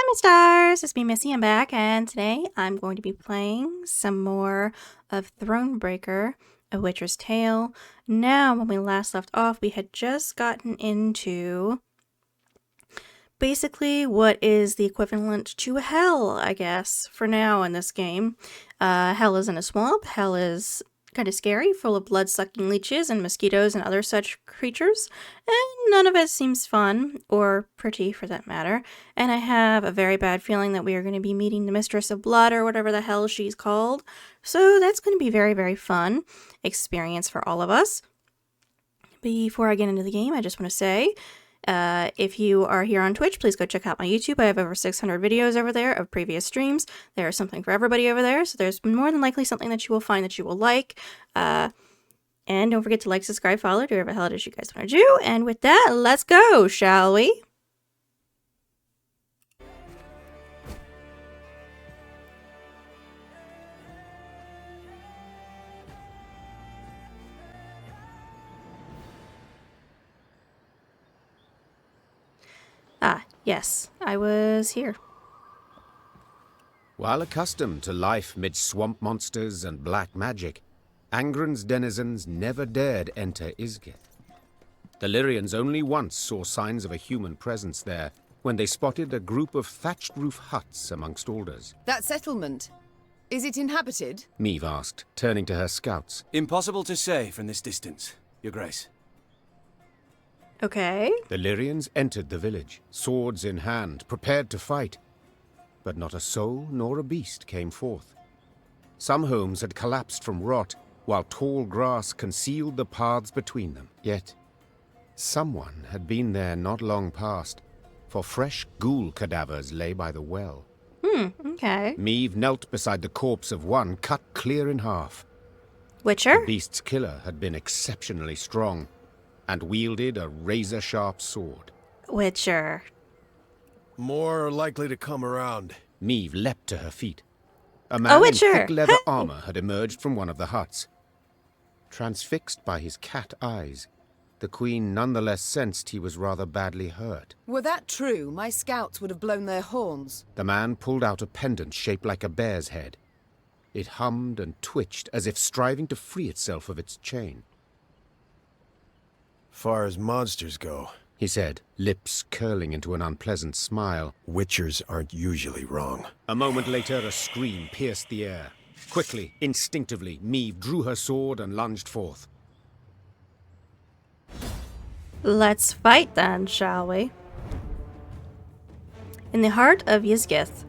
my stars, it's me Missy, I'm back, and today I'm going to be playing some more of Thronebreaker, A Witcher's Tale. Now, when we last left off, we had just gotten into basically what is the equivalent to hell, I guess, for now in this game. Hell is in a swamp, hell is kind of scary, full of blood-sucking leeches and mosquitoes and other such creatures, and none of it seems fun, or pretty for that matter, and I have a very bad feeling that we are going to be meeting the Mistress of Blood, or whatever the hell she's called, so that's going to be very, very fun experience for all of us. Before I get into the game, I just want to say, if you are here on Twitch, please go check out my YouTube. I have over 600 videos over there of previous streams. There is something for everybody over there, so there's more than likely something that you will find that you will like. And don't forget to like, subscribe, follow, do whatever the hell it is you guys want to do. And with that, let's go, shall we? Ah, yes, I was here. While accustomed to life mid swamp monsters and black magic, Angren's denizens never dared enter Isgith. The Lyrians only once saw signs of a human presence there when they spotted a group of thatched roof huts amongst alders. That settlement, is it inhabited? Meve asked, turning to her scouts. Impossible to say from this distance, Your Grace. Okay. The Lyrians entered the village, swords in hand, prepared to fight. But not a soul nor a beast came forth. Some homes had collapsed from rot, while tall grass concealed the paths between them. Yet, someone had been there not long past, for fresh ghoul cadavers lay by the well. Okay. Meve knelt beside the corpse of one cut clear in half. Witcher? The beast's killer had been exceptionally strong, and wielded a razor-sharp sword. Witcher. More likely to come around. Meve leapt to her feet. A man in Witcher! thick leather armor had emerged from one of the huts. Transfixed by his cat eyes, the queen nonetheless sensed he was rather badly hurt. Were that true, my scouts would have blown their horns. The man pulled out a pendant shaped like a bear's head. It hummed and twitched as if striving to free itself of its chain. Far as monsters go, He said, lips curling into an unpleasant smile. witchers aren't usually wrong. A moment later, a scream pierced the air. Quickly, instinctively, Meve drew her sword and lunged forth. Let's fight then, shall we? In the heart of Ysgith,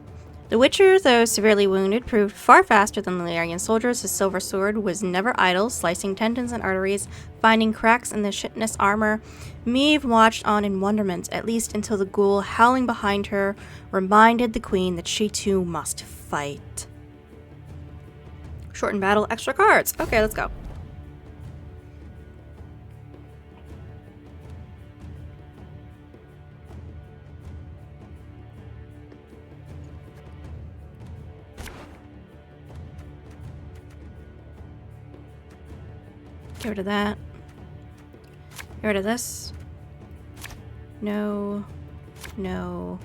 the Witcher, though severely wounded, proved far faster than the Lyrian soldiers. His silver sword was never idle, slicing tendons and arteries, finding cracks in the chitinous armor. Meve watched on in wonderment, at least until the ghoul howling behind her reminded the queen that she too must fight. Shorten battle, extra cards. Okay, let's go. Get rid of that. Get rid of this. No. No.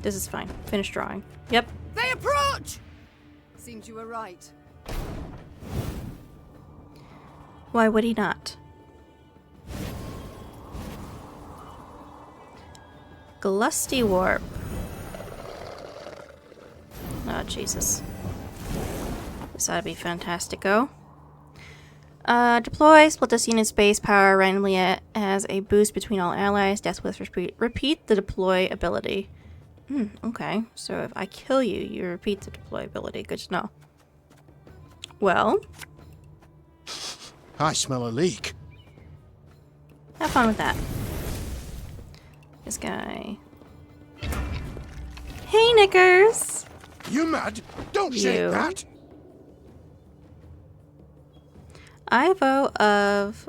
This is fine. Finish drawing. Yep. They approach! Seems you were right. Why would he not? Glusty Warp. Oh, Jesus. This ought to be fantastico. Deploy, split this unit's base power randomly as a boost between all allies. Death with repeat the deploy ability. Okay. So if I kill you, you repeat the deploy ability. Good to know. Well, I smell a leak. have fun with that. This guy. Hey, Knickers! You mad? Don't You. say that! Ivo of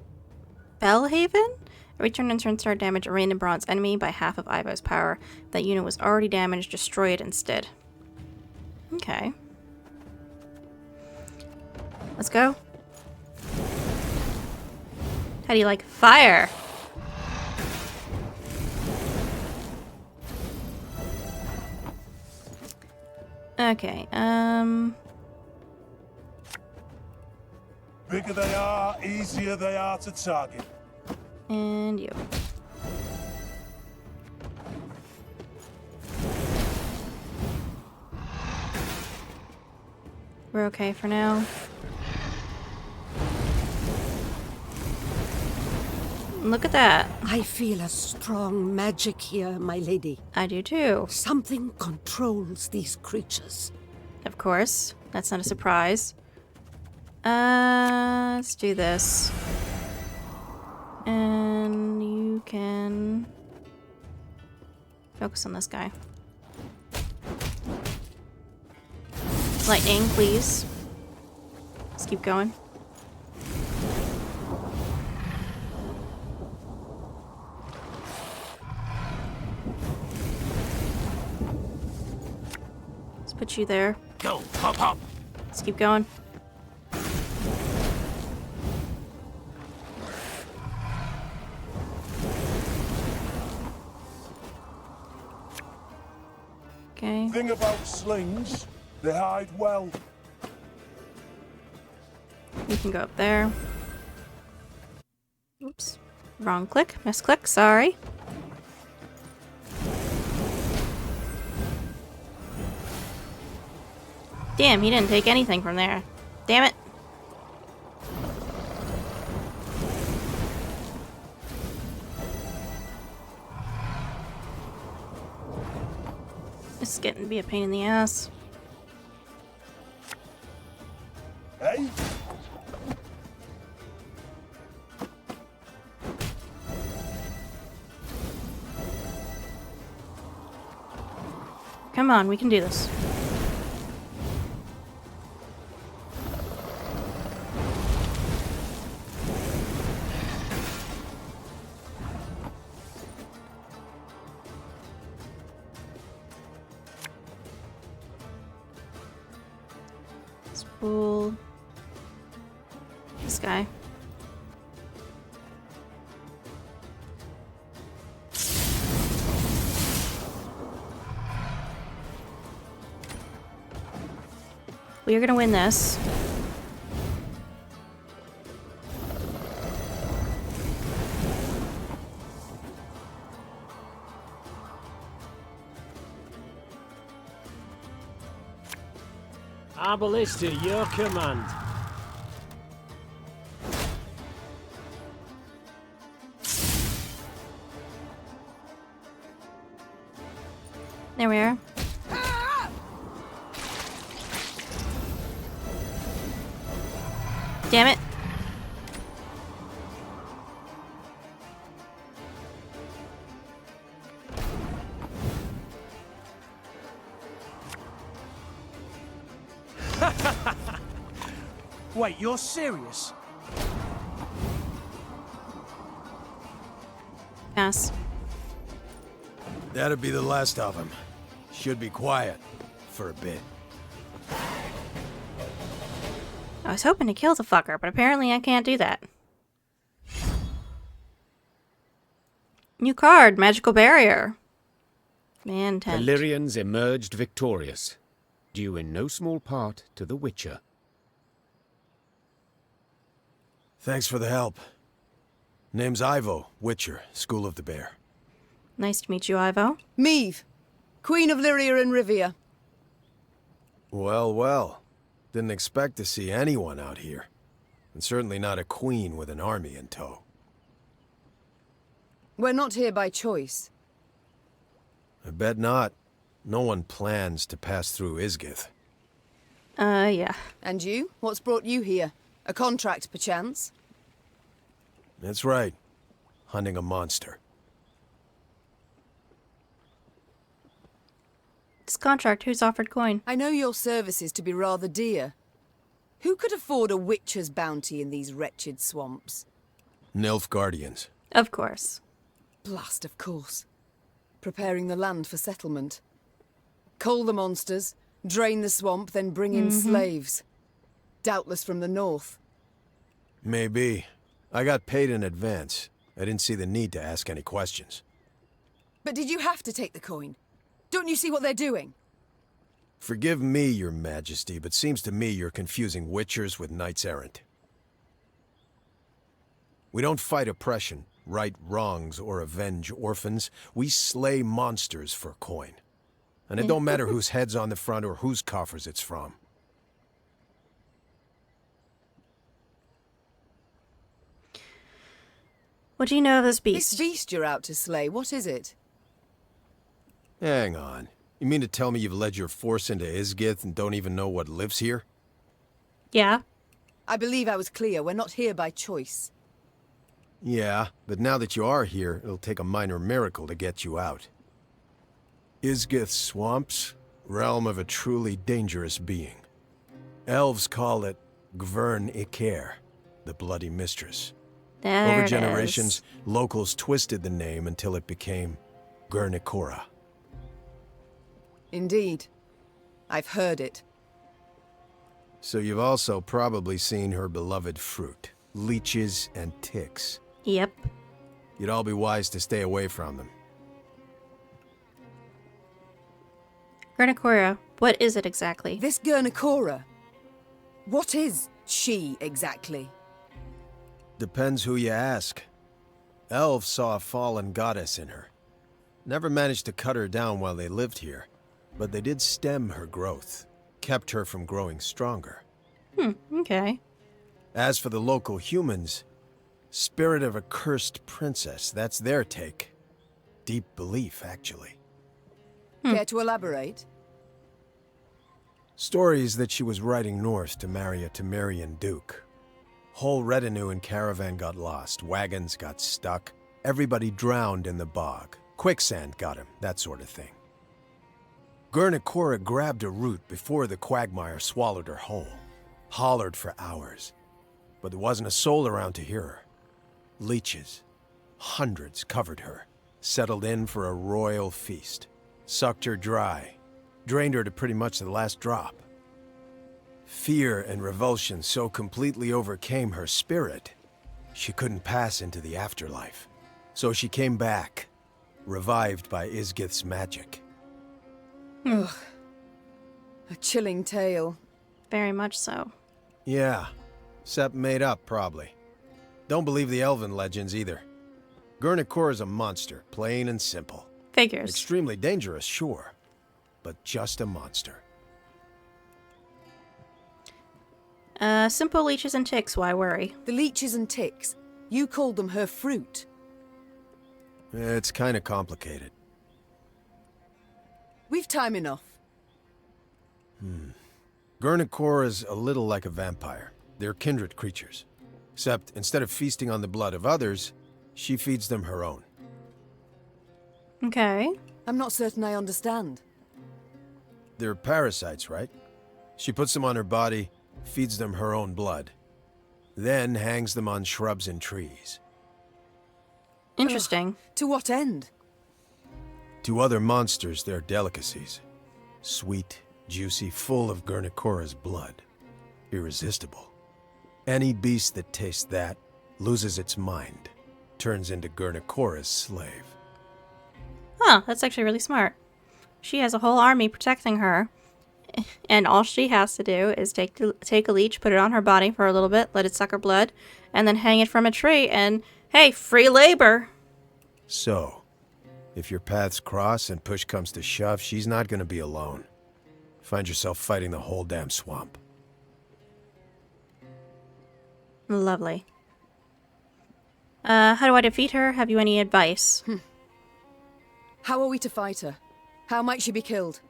Bellhaven? Return and turn start damage a random bronze enemy by half of Ivo's power. If that unit was already damaged, destroy it instead. Okay. Let's go. How do you like fire? Okay, Bigger they are, easier they are to target. and you. We're okay for now. Look at that. I feel a strong magic here, my lady. I do too. Something controls these creatures. Of course. That's not a surprise. Let's do this. And you can focus on this guy. Lightning, please. Let's keep going. Let's put you there. Go, hop, hop. Let's keep going. Okay. Thing about slings, they hide well. You can go up there. Oops. Wrong click. Misclick. Sorry. Damn, he didn't take anything from there. Damn it. This is getting to be a pain in the ass. Hey? Come on, we can do this. Let's pull this guy. We are gonna win this. Arbalist to your command. There we are. Damn it. Wait, you're serious? Pass. That'd be the last of them. Should be quiet. For a bit. I was hoping to kill the fucker, but apparently I can't do that. New card, Magical Barrier. Man, The 10. Lyrians emerged victorious, due in no small part to the Witcher. Thanks for the help. Name's Ivo, Witcher, School of the Bear. Nice to meet you, Ivo. Meve, Queen of Lyria and Rivia. Well, well. Didn't expect to see anyone out here. And certainly not a queen with an army in tow. We're not here by choice. I bet not. No one plans to pass through Isgith. Yeah. And you? What's brought you here? A contract, perchance? That's right. Hunting a monster. This contract, who's offered coin? I know your services to be rather dear. Who could afford a witcher's bounty in these wretched swamps? Nilfgaardians. Of course. Blast, of course. Preparing the land for settlement. Cull the monsters, drain the swamp, then bring in slaves. Doubtless from the north. Maybe. I got paid in advance. I didn't see the need to ask any questions. But did you have to take the coin? Don't you see what they're doing? Forgive me, your majesty, but seems to me you're confusing witchers with knights errant. We don't fight oppression, right wrongs, or avenge orphans. We slay monsters for coin. And it don't matter whose head's on the front or whose coffers it's from. What do you know of this This beast? beast you're out to slay, what is it? Hang on. You mean to tell me you've led your force into Isgith and don't even know what lives here? Yeah. I believe I was clear. We're not here by choice. Yeah, but now that you are here, it'll take a minor miracle to get you out. Isgith Swamps, realm of a truly dangerous being. Elves call it Gvern Iker, the Bloody Mistress. There Over it generations, is. locals twisted the name until it became Gurnikora. Indeed. I've heard it. So you've also probably seen her beloved fruit, leeches and ticks. Yep. You'd all be wise to stay away from them. Granacora, what is it exactly? This Gurnikora. What is she exactly? Depends who you ask. Elves saw a fallen goddess in her. Never managed to cut her down while they lived here, but they did stem her growth, kept her from growing stronger. Okay. As for the local humans, spirit of a cursed princess, that's their take. Deep belief, actually. Care to elaborate? Stories that she was riding north to marry a Temerian duke. Whole retinue and caravan got lost, wagons got stuck, everybody drowned in the bog. Quicksand got him, that sort of thing. Gurnikora grabbed a root before the quagmire swallowed her whole. Hollered for hours. But there wasn't a soul around to hear her. Leeches, hundreds covered her, settled in for a royal feast. Sucked her dry, drained her to pretty much the last drop. Fear and revulsion so completely overcame her spirit, she couldn't pass into the afterlife. So she came back, revived by Isgith's magic. Ugh. A chilling tale. Very much so. Yeah, except made up, probably. Don't believe the elven legends either. Gurnikora's a monster, plain and simple. Figures. Extremely dangerous, sure, but just a monster. Simple leeches and ticks, why worry? The leeches and ticks. You called them her fruit. It's kind of complicated. We've time enough. Gurnikora's a little like a vampire. They're kindred creatures. Except, instead of feasting on the blood of others, she feeds them her own. Okay. I'm not certain I understand. They're parasites, right? She puts them on her body, feeds them her own blood, then hangs them on shrubs and trees. Interesting. To what end? To other monsters, they're delicacies. Sweet, juicy, full of Gurnikora's blood. Irresistible. Any beast that tastes that loses its mind, turns into Gurnikora's slave. Huh, that's actually really smart. She has a whole army protecting her, and all she has to do is take a leech, put it on her body for a little bit, let it suck her blood, and then hang it from a tree, and hey, free labor! So, if your paths cross and push comes to shove, she's not gonna be alone. Find yourself fighting the whole damn swamp. Lovely. How do I defeat her? Have you any advice? How are we to fight her? How might she be killed?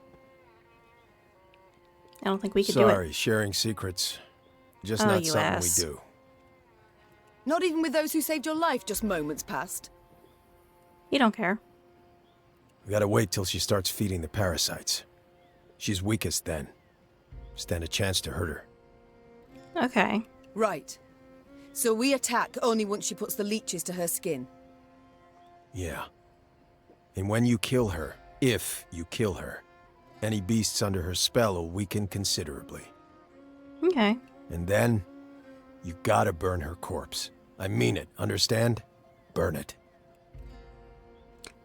I don't think we could do it. Sorry, sharing secrets. Just Oh, not you something ass. we do. Not even with those who saved your life just moments past. You don't care. We gotta wait till she starts feeding the parasites. She's weakest then. Stand a chance to hurt her. Okay. Right. So we attack only once she puts the leeches to her skin. Yeah. And when you kill her, if you kill her, any beasts under her spell will weaken considerably. Okay. And then, you gotta burn her corpse. I mean it, understand? Burn it.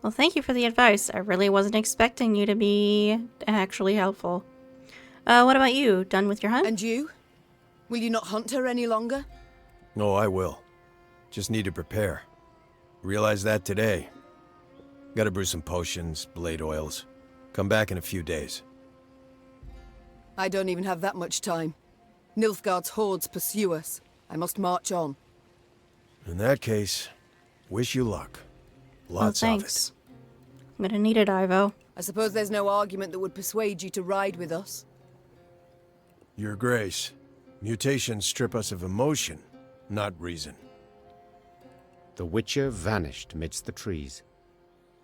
Well, thank you for the advice. I really wasn't expecting you to be actually helpful. What about you? Done with your hunt? And you? Will you not hunt her any longer? Oh, I will. Just need to prepare. Realized that today. Gotta brew some potions, blade oils. Come back in a few days. I don't even have that much time. Nilfgaard's hordes pursue us. I must march on. In that case, wish you luck. Lots of thanks. I'm gonna need it, Ivo. I suppose there's no argument that would persuade you to ride with us. it. Your Grace, mutations strip us of emotion, not reason. The Witcher vanished midst the trees.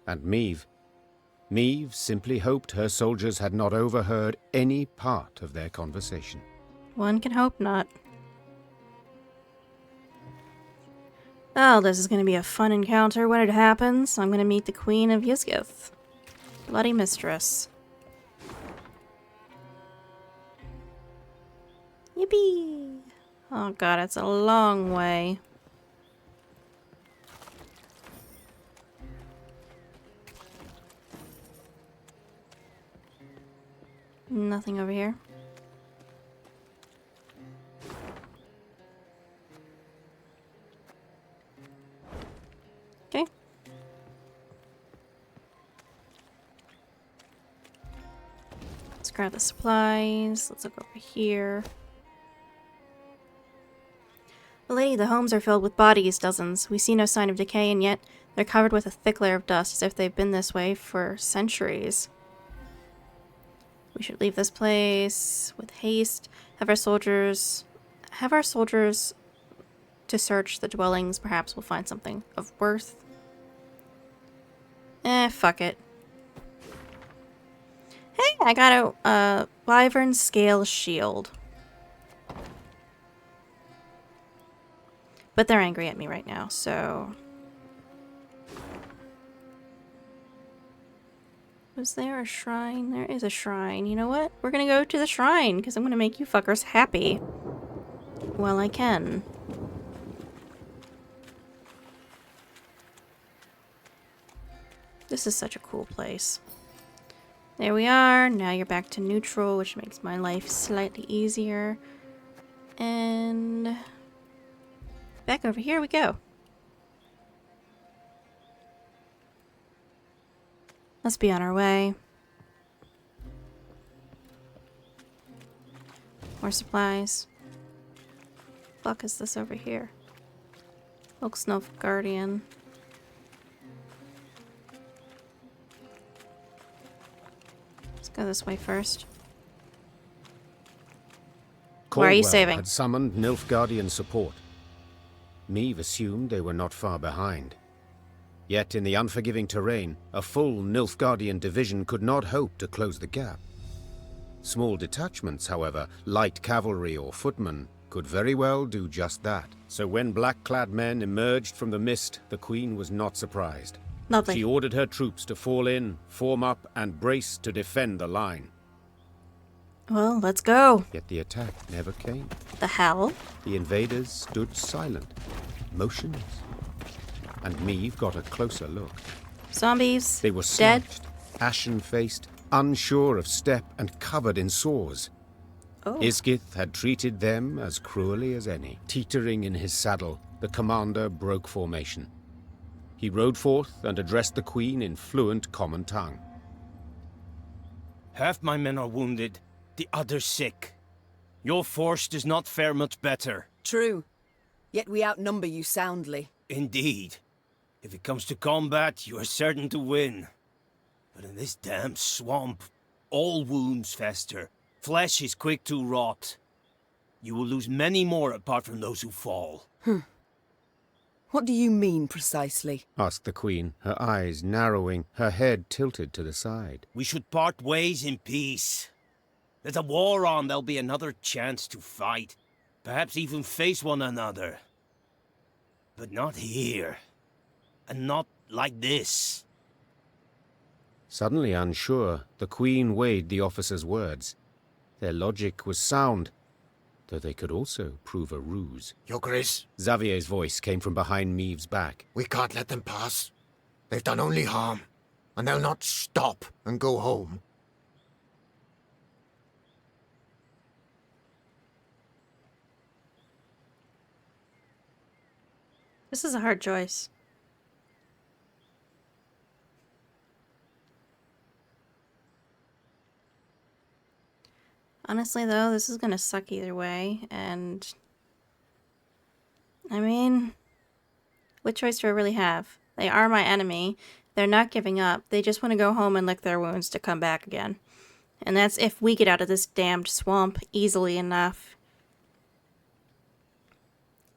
And Meve simply hoped her soldiers had not overheard any part of their conversation. One can hope not. Oh, this is going to be a fun encounter when it happens. I'm going to meet the Queen of Ysgith. Bloody Mistress. Yippee! Oh god, it's a long way. Nothing over here. Okay. Let's grab the supplies. Let's look over here. Lady, the homes are filled with bodies, dozens. We see no sign of decay, and yet they're covered with a thick layer of dust, as if they've been this way for centuries. We should leave this place with haste. Have our soldiers to search the dwellings. Perhaps we'll find something of worth. Fuck it. Hey, I got a wyvern scale shield. But they're angry at me right now, so... Was there a shrine? There is a shrine. You know what? We're gonna go to the shrine, because I'm gonna make you fuckers happy. Well, I can. This is such a cool place. There we are. Now you're back to neutral, which makes my life slightly easier. And... back over here we go. Let's be on our way. More supplies. Fuck is this over here? Oak Snow Guardian. Let's go this way first. Where are you Caldwell saving? had summoned Nilfgaardian support. Meve assumed they were not far behind. Yet in the unforgiving terrain, a full Nilfgaardian division could not hope to close the gap. Small detachments, however, light cavalry or footmen, could very well do just that. So when black-clad men emerged from the mist, the Queen was not surprised. Lovely. She ordered her troops to fall in, form up, and brace to defend the line. Well, let's go. Yet the attack never came. The hell? The invaders stood silent, motionless. And Meve got a closer look. Zombies. They were dead. slouched, ashen-faced, unsure of step, and covered in sores. Oh. Ysgith had treated them as cruelly as any. Teetering in his saddle, the commander broke formation. He rode forth and addressed the Queen in fluent common tongue. Half my men are wounded, the others sick. Your force does not fare much better. True. Yet we outnumber you soundly. Indeed. If it comes to combat, you are certain to win. But in this damn swamp, all wounds fester. Flesh is quick to rot. You will lose many more apart from those who fall. What do you mean, precisely? Asked the Queen, her eyes narrowing, her head tilted to the side. We should part ways in peace. There's a war on, there'll be another chance to fight. Perhaps even face one another. But not here. And not like this. Suddenly unsure, the Queen weighed the officer's words. Their logic was sound, though they could also prove a ruse. Your Grace, Xavier's voice came from behind Meve's back. we can't let them pass. They've done only harm, and they'll not stop and go home. This is a hard choice. Honestly, though, this is gonna suck either way, and... I mean... what choice do I really have? They are my enemy. They're not giving up. They just want to go home and lick their wounds to come back again. And that's if we get out of this damned swamp easily enough.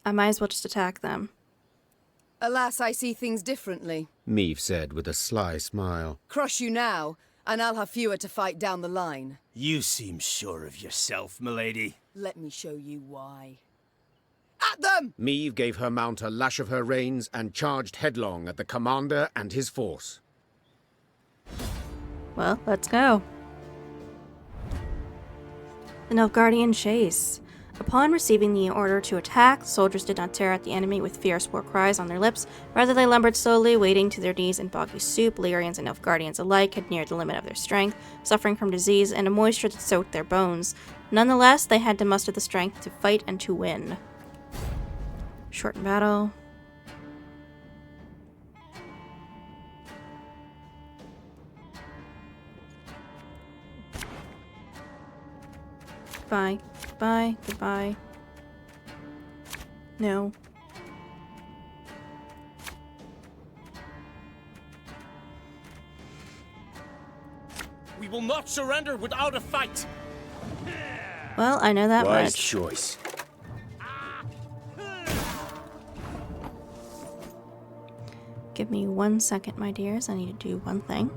I might as well just attack them. Alas, I see things differently. Meve said with a sly smile. Crush you now, and I'll have fewer to fight down the line. You seem sure of yourself, milady. Let me show you why. At them! Meve gave her mount a lash of her reins and charged headlong at the commander and his force. Well, let's go. The Nilfgaardian chase. Upon receiving the order to attack, the soldiers did not tear at the enemy with fierce war cries on their lips. Rather, they lumbered slowly, wading to their knees in boggy soup. Lyrians and Nilfgaardians alike had neared the limit of their strength, suffering from disease and a moisture that soaked their bones. Nonetheless, they had to muster the strength to fight and to win. Shorten battle. Goodbye. Goodbye. Goodbye. No. We will not surrender without a fight. Well, I know that Wise much. choice. Give me 1 second, my dears. I need to do one thing.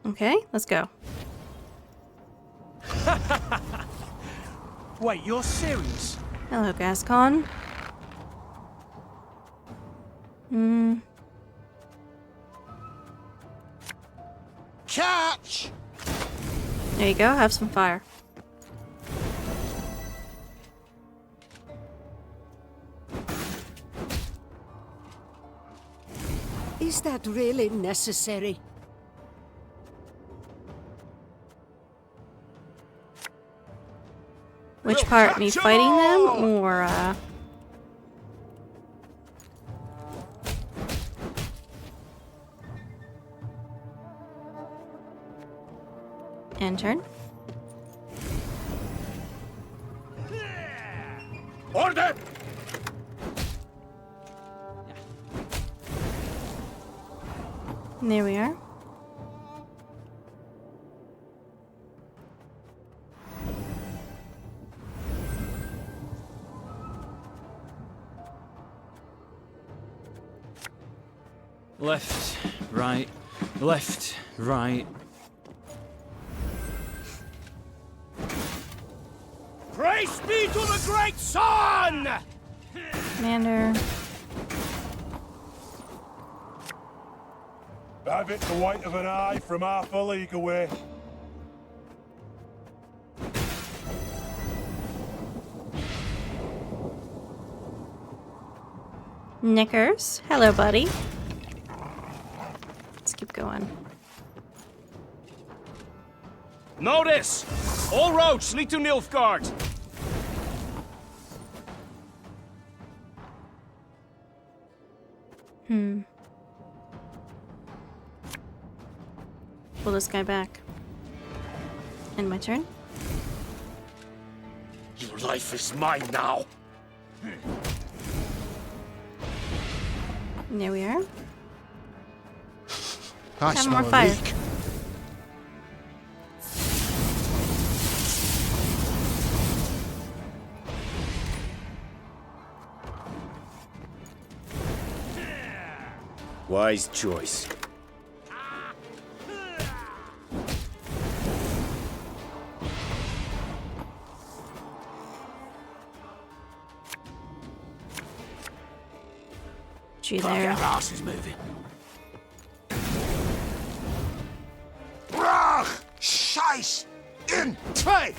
Okay, let's go. Wait, you're serious? Hello, Gascon. Catch! There you go, have some fire. Is that really necessary? Which part? Me fighting them, or, end turn? Order! And there we are. Left, right, left, right. Praise be to the great sun! Commander. Have it the white of an eye from half a league away. Knickers. Hello, buddy. Let's keep going. Notice! All roads lead to Nilfgaard. Pull this guy back. End my turn. Your life is mine now. And there we are. I Have smell more a fire. leak. Wise choice. Put you Gotta there. get our asses moving. Brach! Scheiß! In! Zwei!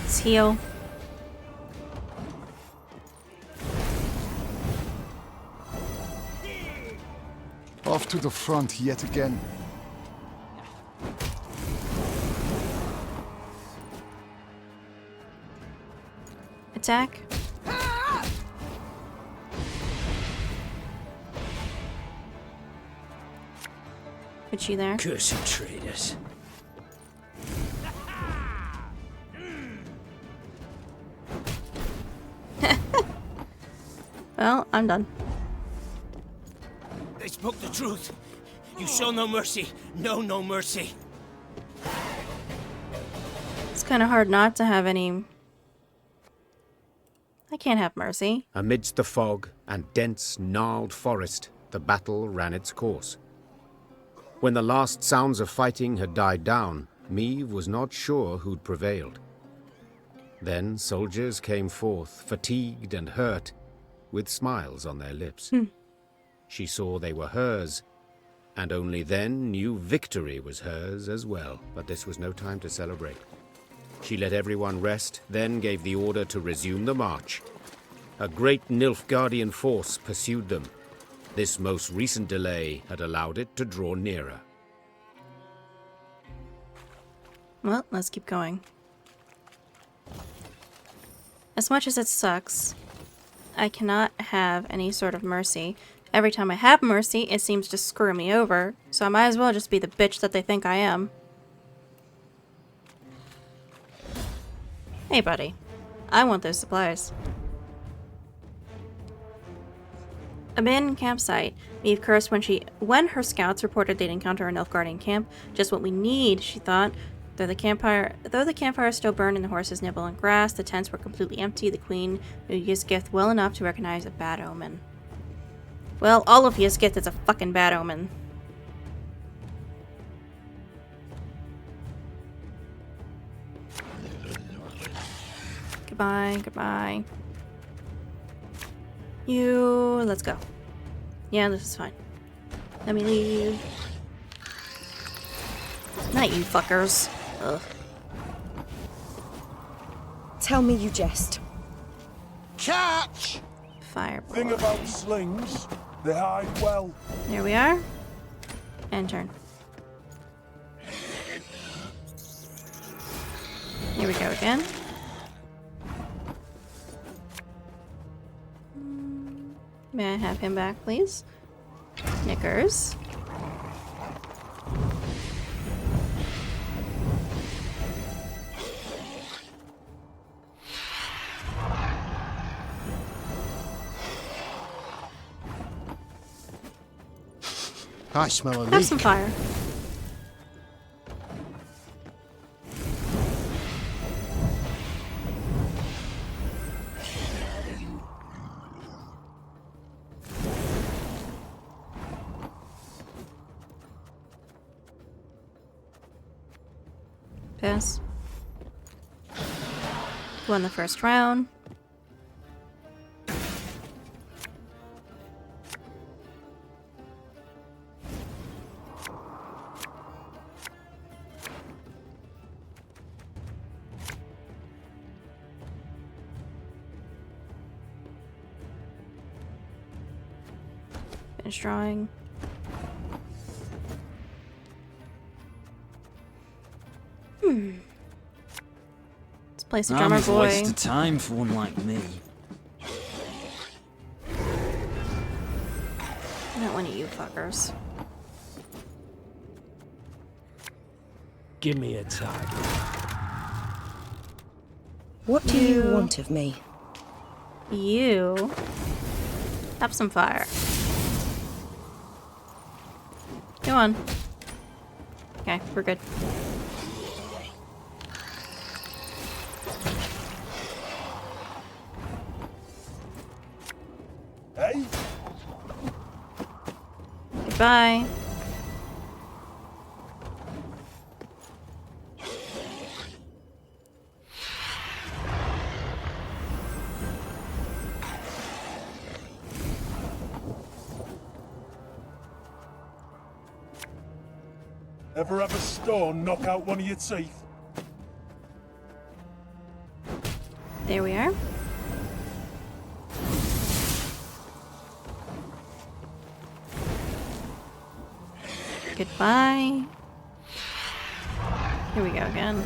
Let's heal. Off to the front yet again. Attack. Put you there. Cursed traitors. Well, I'm done. They spoke the truth. You show no mercy. No mercy. It's kind of hard not to have any... I can't have mercy. Amidst the fog and dense, gnarled forest, the battle ran its course. When the last sounds of fighting had died down, Meve was not sure who'd prevailed. Then soldiers came forth, fatigued and hurt, with smiles on their lips. She saw they were hers, and only then knew victory was hers as well. But this was no time to celebrate. She let everyone rest, then gave the order to resume the march. A great Nilfgaardian force pursued them. This most recent delay had allowed it to draw nearer. Well, let's keep going. As much as it sucks, I cannot have any sort of mercy. Every time I have mercy, it seems to screw me over, so I might as well just be the bitch that they think I am. Hey, buddy. I want those supplies. Abandoned campsite. Meve cursed when her scouts reported they'd encounter a Nilfgaardian camp. Just what we need, she thought. Though the campfire still burned and the horses nibbled on grass, the tents were completely empty. The queen knew Ysgith well enough to recognize a bad omen. Well, all of Ysgith is a fucking bad omen. Goodbye, goodbye. Let's go. Yeah, this is fine. Let me leave. Not you fuckers. Ugh. Tell me you jest. Catch! Fireball. Thing about slings, they hide well. There we are. And turn. Here we go again. May I have him back, please? Knickers. I smell a Have leak. some fire. Pass. Won the first round. Finish drawing. Let's place a drummer I'm a boy. waste of time for one like me. Not one of you fuckers. Give me a target. What do you want of me? You have some fire. Go on. Okay, we're good. Hey? Goodbye. Ever have a stone knock out one of your teeth? There we are. Goodbye. Here we go again.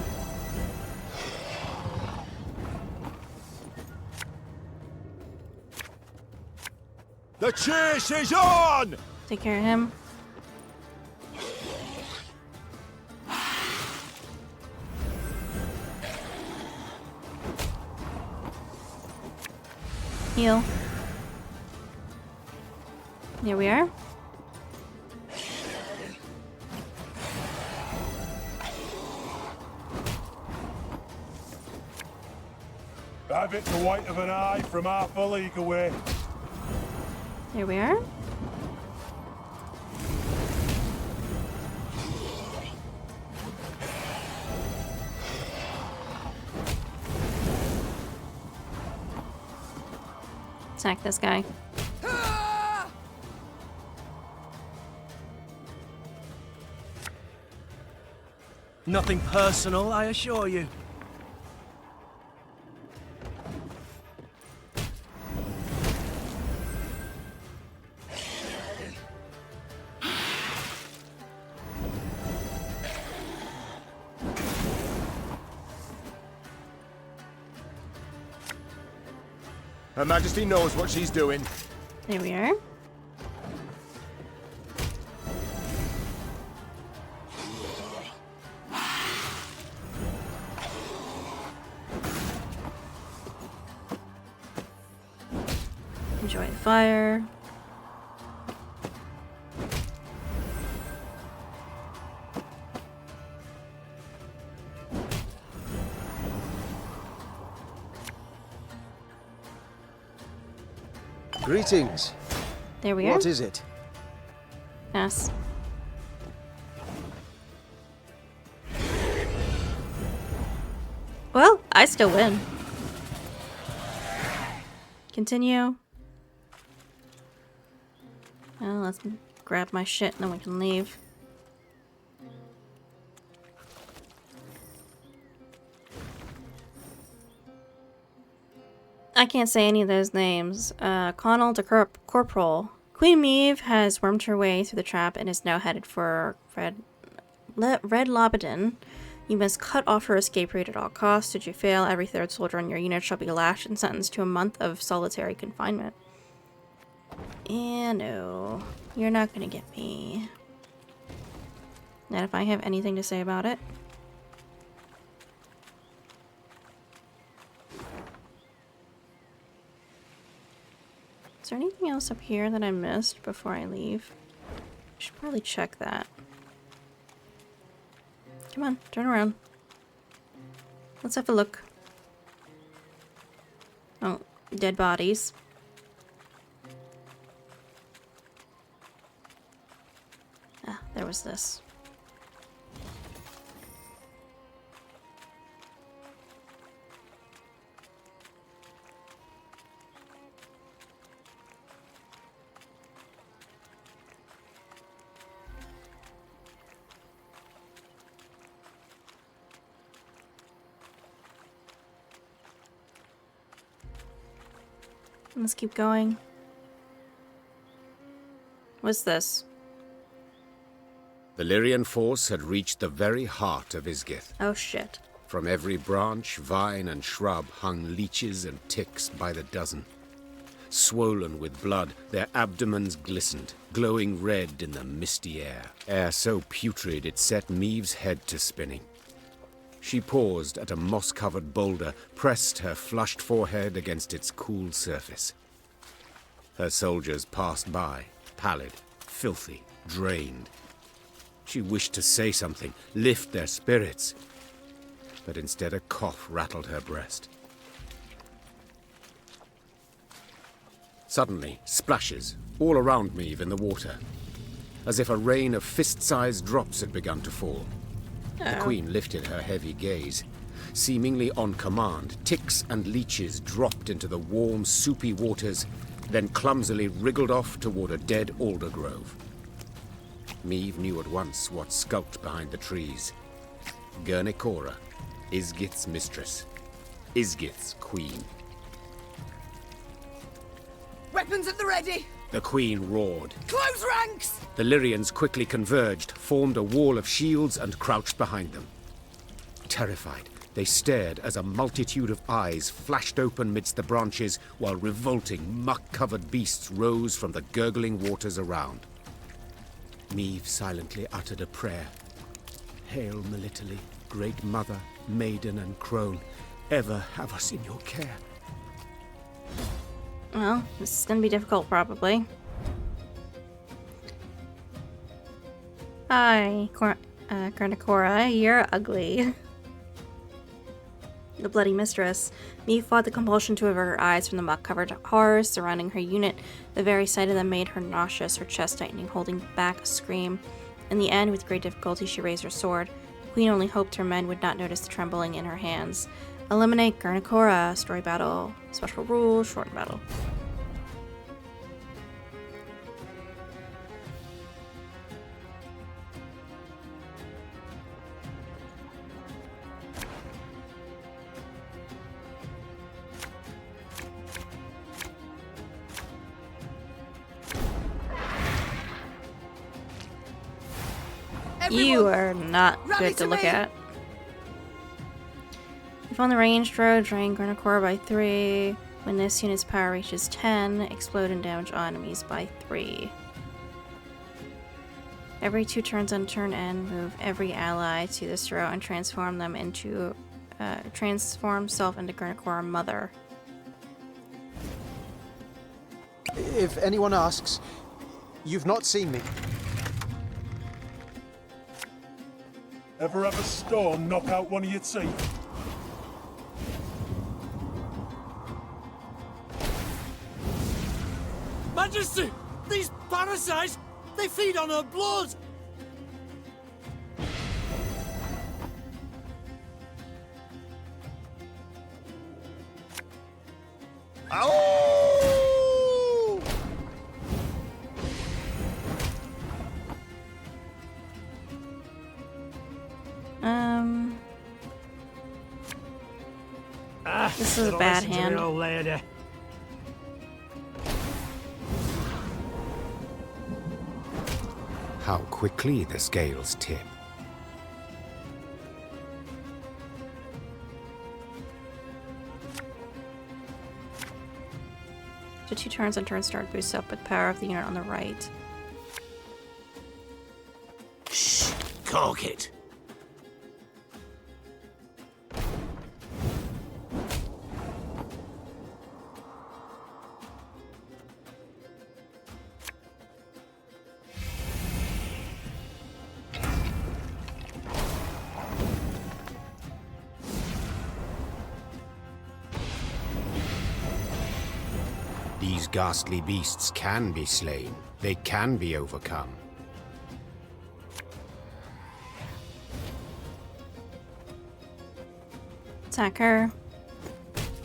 The chase is on! Take care of him. Heal. Here we are. I've hit the white of an eye from half a league away. Here we are. Attack this guy. Nothing personal, I assure you. Her Majesty knows what she's doing. There we are. Enjoy the fire. Greetings. There we are. What is it? Yes. Well, I still win. Continue. Well, let's grab my shit and then we can leave. I can't say any of those names. Connell to Corporal. Queen Maeve has wormed her way through the trap and is now headed for Red Lobodin. You must cut off her escape route at all costs. Should you fail, every third soldier in your unit shall be lashed and sentenced to a month of solitary confinement. And no, you're not gonna get me. Not if I have anything to say about it. Is there anything else up here that I missed before I leave? I should probably check that. Come on, turn around. Let's have a look. Oh, dead bodies. Ah, there was this. Let's keep going. What's this? The Lyrian force had reached the very heart of Isgith. Oh shit. From every branch, vine, and shrub hung leeches and ticks by the dozen. Swollen with blood, their abdomens glistened, glowing red in the misty air. Air so putrid it set Maeve's head to spinning. She paused at a moss-covered boulder, pressed her flushed forehead against its cool surface. Her soldiers passed by, pallid, filthy, drained. She wished to say something, lift their spirits, but instead a cough rattled her breast. Suddenly, splashes, all around Maeve in the water, as if a rain of fist-sized drops had begun to fall. The Queen lifted her heavy gaze. Seemingly on command, ticks and leeches dropped into the warm, soupy waters, then clumsily wriggled off toward a dead alder grove. Meve knew at once what skulked behind the trees. Gernicora, Isgith's mistress. Isgith's queen. Weapons at the ready! The queen roared. Close ranks! The Lyrians quickly converged, formed a wall of shields, and crouched behind them. Terrified, they stared as a multitude of eyes flashed open midst the branches while revolting, muck-covered beasts rose from the gurgling waters around. Meve silently uttered a prayer. Hail Melitele, great mother, maiden and crone, ever have us in your care. Well, this is gonna be difficult, probably. Hi, Gernicora, you're ugly. The Bloody Mistress. Meve fought the compulsion to avert her eyes from the muck-covered horrors surrounding her unit. The very sight of them made her nauseous, her chest tightening, holding back a scream. In the end, with great difficulty, she raised her sword. The queen only hoped her men would not notice the trembling in her hands. Eliminate Gernicora. Story battle. Special rule. Short battle. You are not good to look at. If on the ranged road, drain Gernicora by 3. When this unit's power reaches 10, explode and damage all enemies by 3. Every 2 turns on turn end, move every ally to this row and transform them into transform self into Gernicora Mother. If anyone asks, you've not seen me. Ever have a storm knock out one of your teeth? Majesty! These parasites! They feed on her blood! Ow! This is a bad hand. How quickly the scales tip. So 2 turns on turn start boosts up with power of the unit on the right. Shh! Cork it! These ghastly beasts can be slain. They can be overcome. Attack her.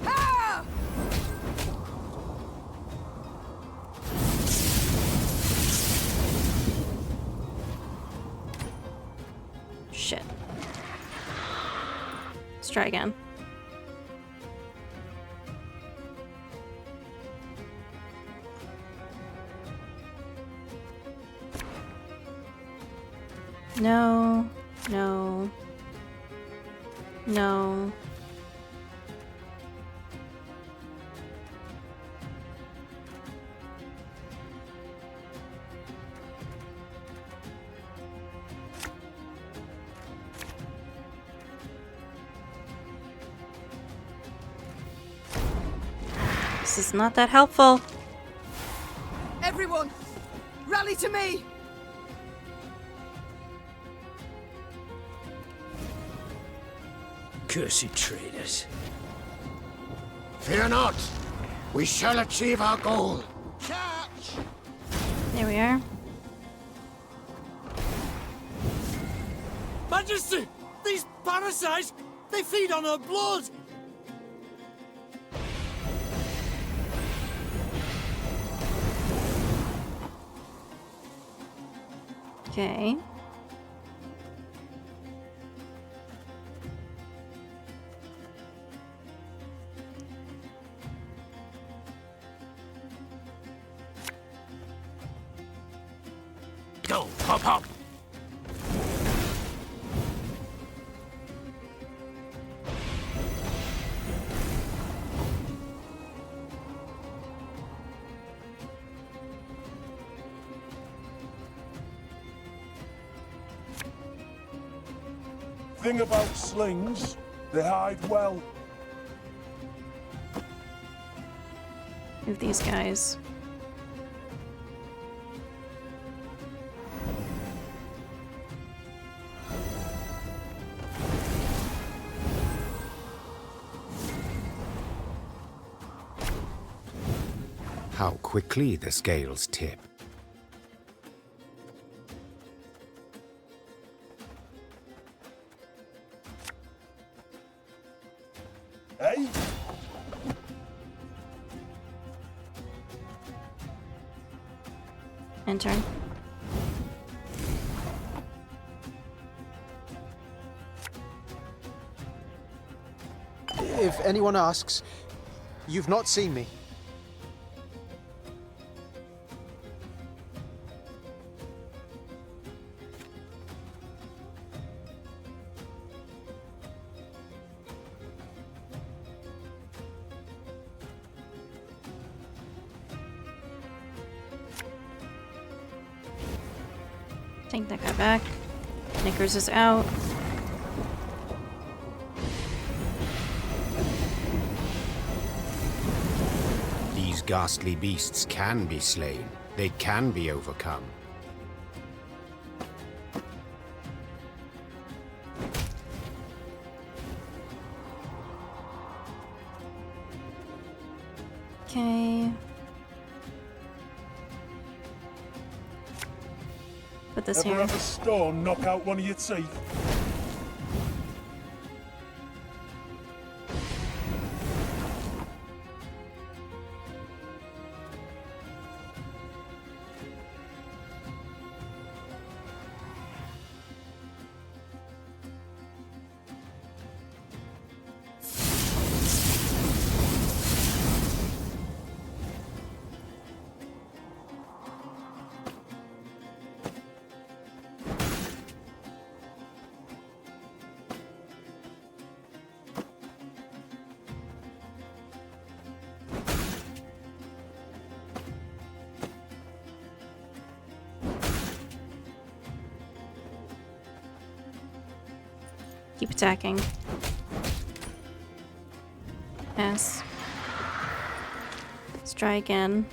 Ah! Shit. Let's try again. No. No. No. This is not that helpful. Everyone, rally to me! Cursed traitors. Fear not! We shall achieve our goal! Catch! There we are. Majesty! These parasites! They feed on her blood! Okay. Go, hop, hop. Thing about slings, they hide well. Move these guys. How quickly the scales tip. Hey? Enter. If anyone asks, you've not seen me. Take that guy back. Knickers is out. These ghastly beasts can be slain. They can be overcome. Okay. Put this Ever here. have a stone knock out one of your teeth? Keep attacking. Yes. Let's try again.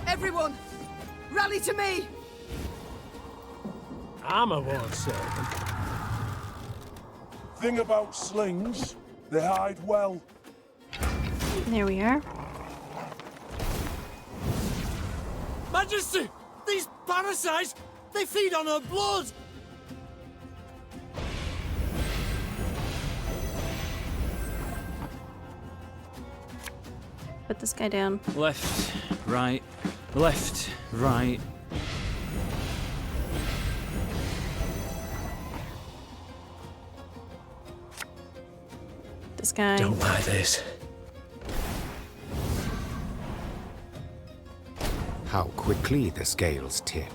Everyone, rally to me! I'm a one second. Thing about slings, they hide well. There we are. Majesty! These parasites, they feed on her blood! Put this guy down. Left, right, left, right. This guy. Don't buy this. How quickly the scales tip.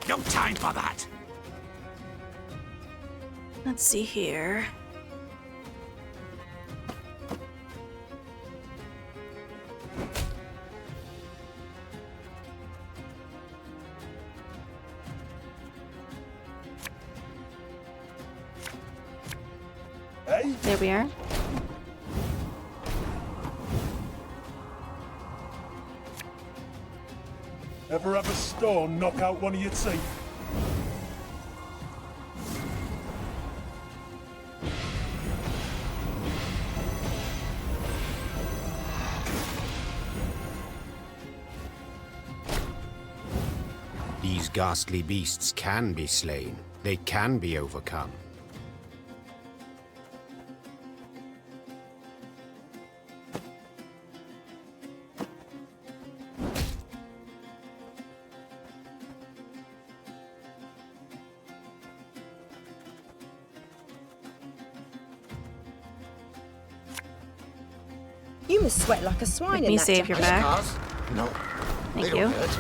No time for that! Let's see here. Hey? There we are. Ever have a stone knock out one of your teeth? These ghastly beasts can be slain. They can be overcome. You must sweat like a swine Let in me that save your jacket. back. No. Thank they you. don't hurt.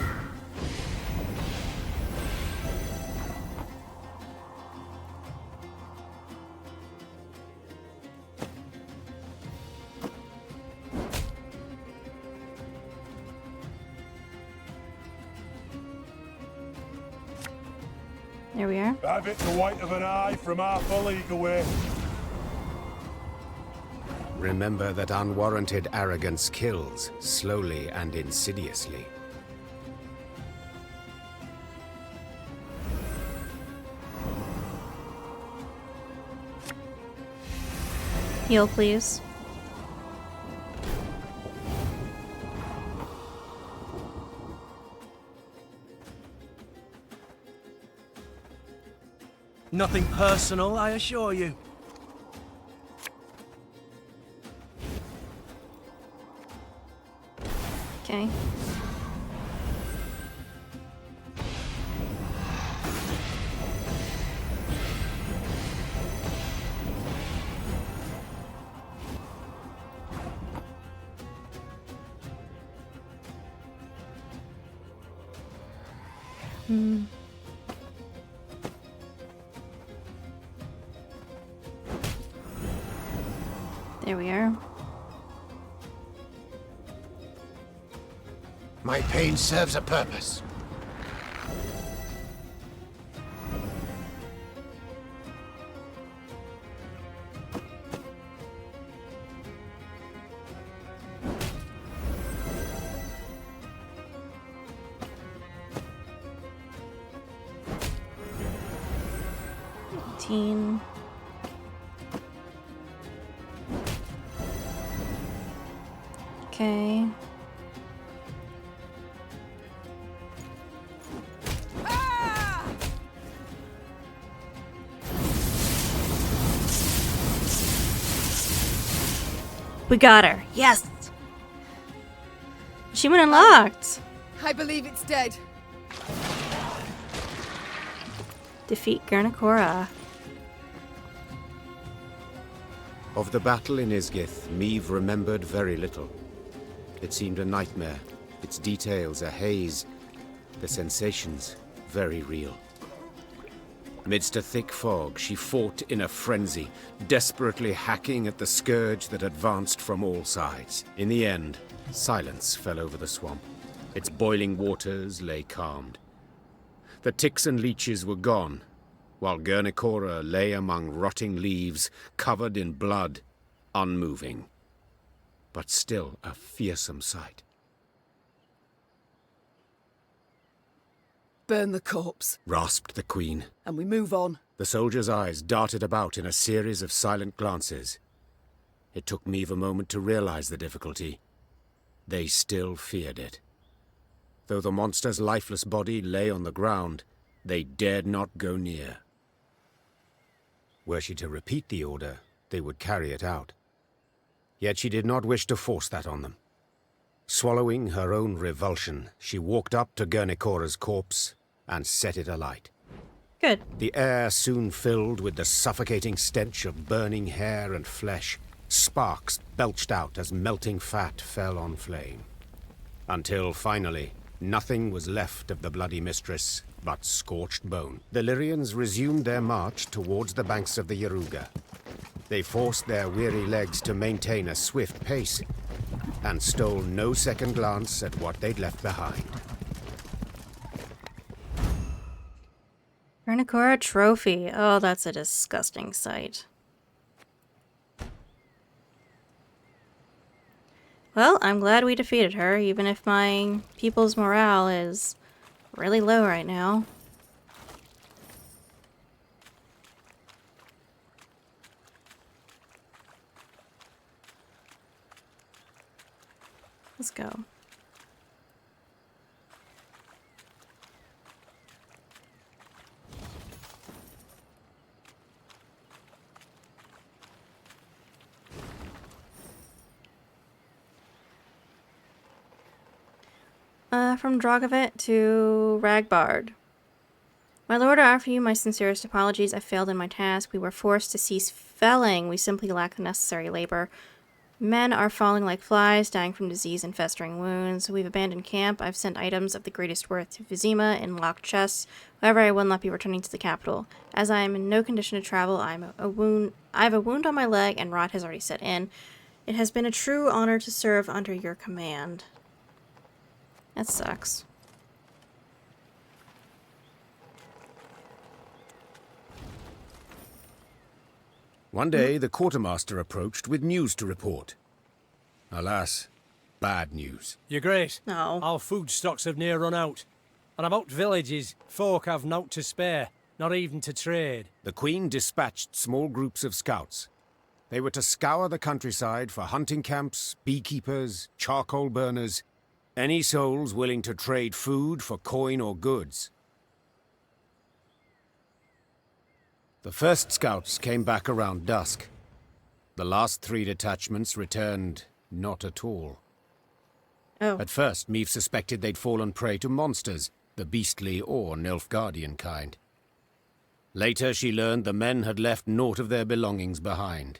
There we are. Have it the white of an eye from half a league away. Remember that unwarranted arrogance kills, slowly and insidiously. Heal, please. Nothing personal, I assure you. Okay. There we are. My pain serves a purpose. Okay. We got her. Yes. Achievement unlocked. I believe it's dead. Defeat Garnicora. Of the battle in Isgith, Meve remembered very little. It seemed a nightmare, its details a haze, the sensations very real. Midst a thick fog, she fought in a frenzy, desperately hacking at the scourge that advanced from all sides. In the end, silence fell over the swamp. Its boiling waters lay calmed. The ticks and leeches were gone, while Garnicora lay among rotting leaves, covered in blood, unmoving, but still a fearsome sight. Burn the corpse, Rasped the queen. and we move on. The soldier's eyes darted about in a series of silent glances. It took Meve a moment to realize the difficulty. They still feared it. Though the monster's lifeless body lay on the ground, they dared not go near. Were she to repeat the order, they would carry it out. Yet she did not wish to force that on them. Swallowing her own revulsion, she walked up to Garnicora's corpse and set it alight. Good. The air soon filled with the suffocating stench of burning hair and flesh. Sparks belched out as melting fat fell on flame. Until, finally, nothing was left of the bloody mistress but scorched bone. The Lyrians resumed their march towards the banks of the Yaruga. They forced their weary legs to maintain a swift pace, and stole no second glance at what they'd left behind. Garnicora trophy. Oh, that's a disgusting sight. Well, I'm glad we defeated her, even if my people's morale is really low right now. Let's go. From Drogovet to Ragbard. My lord, I offer you my sincerest apologies. I failed in my task. We were forced to cease felling. We simply lack the necessary labor. Men are falling like flies, dying from disease and festering wounds. We've abandoned camp. I've sent items of the greatest worth to Vizima in locked chests. However, I will not be returning to the capital. As I am in no condition to travel, I have a wound on my leg, and rot has already set in. It has been a true honor to serve under your command. That sucks. One day, the quartermaster approached with news to report. Alas, bad news. Your Grace, No. our food stocks have near run out. And about villages, folk have naught to spare, not even to trade. The Queen dispatched small groups of scouts. They were to scour the countryside for hunting camps, beekeepers, charcoal burners, any souls willing to trade food for coin or goods. The first scouts came back around dusk. The last 3 detachments returned not at all. Oh. At first, Meave suspected they'd fallen prey to monsters, the beastly or Nilfgaardian kind. Later, she learned the men had left naught of their belongings behind.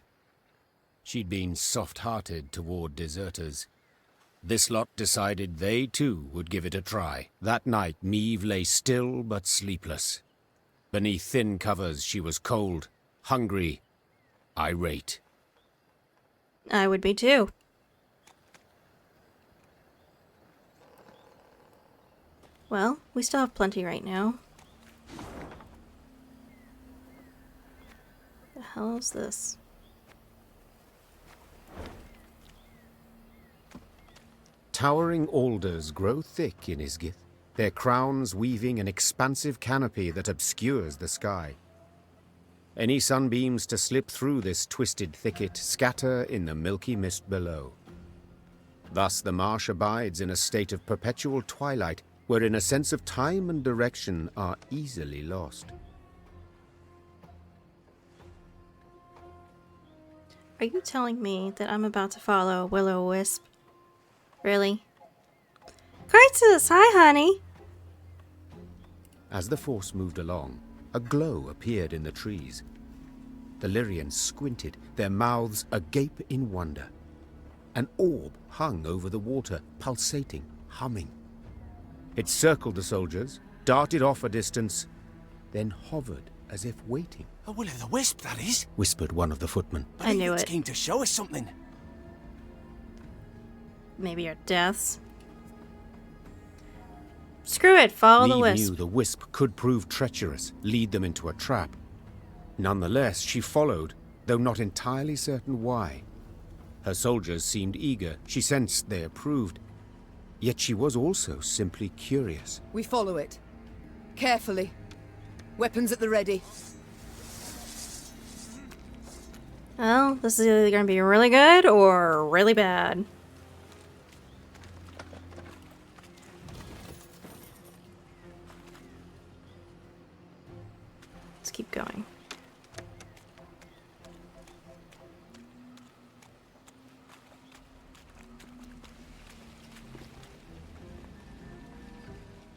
She'd been soft-hearted toward deserters. This lot decided they, too, would give it a try. That night, Meave lay still but sleepless. Beneath thin covers, she was cold, hungry, irate. I would be too. Well, we still have plenty right now. The hell is this? Towering alders grow thick in Isgith, their crowns weaving an expansive canopy that obscures the sky. Any sunbeams to slip through this twisted thicket scatter in the milky mist below. Thus the marsh abides in a state of perpetual twilight, wherein a sense of time and direction are easily lost. Are you telling me that I'm about to follow Will-O-Wisp? Really? Crisis! Hi, honey! As the force moved along, a glow appeared in the trees. The Lyrians squinted, their mouths agape in wonder. An orb hung over the water, pulsating, humming. It circled the soldiers, darted off a distance, then hovered as if waiting. A will-o'-the-wisp, that is, whispered one of the footmen. I knew it's it. keen to show us something. Maybe our deaths. Screw it, follow the Meave wisp. knew the wisp could prove treacherous, lead them into a trap. Nonetheless, she followed, though not entirely certain why. Her soldiers seemed eager, she sensed they approved. Yet she was also simply curious. We follow it. Carefully. Weapons at the ready. Well, this is either going to be really good or really bad. Let's keep going.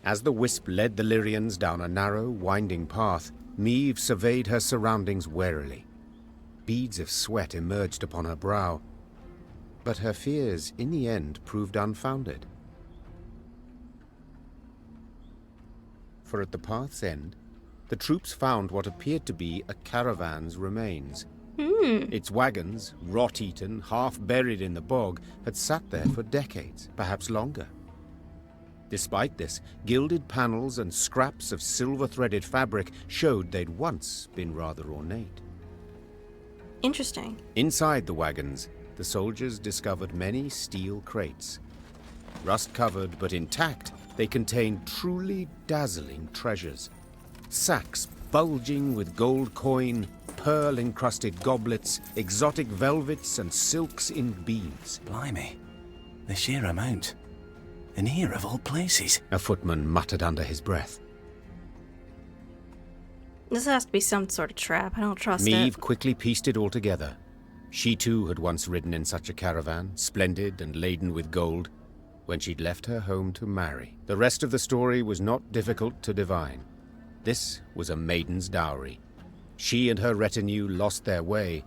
As the wisp led the Lyrians down a narrow, winding path, Meave surveyed her surroundings warily. Beads of sweat emerged upon her brow, but her fears in the end proved unfounded. For at the path's end, the troops found what appeared to be a caravan's remains. Its wagons, rot-eaten, half buried in the bog, had sat there for decades, perhaps longer. Despite this, gilded panels and scraps of silver-threaded fabric showed they'd once been rather ornate. Interesting. Inside the wagons, the soldiers discovered many steel crates. Rust-covered but intact, they contained truly dazzling treasures. Sacks bulging with gold coin, pearl-encrusted goblets, exotic velvets, and silks in beads. Blimey, the sheer amount. And here of all places. A footman muttered under his breath. This has to be some sort of trap. I don't trust Meve it. quickly pieced it all together. She too had once ridden in such a caravan, splendid and laden with gold, when she'd left her home to marry. The rest of the story was not difficult to divine. This was a maiden's dowry. She and her retinue lost their way.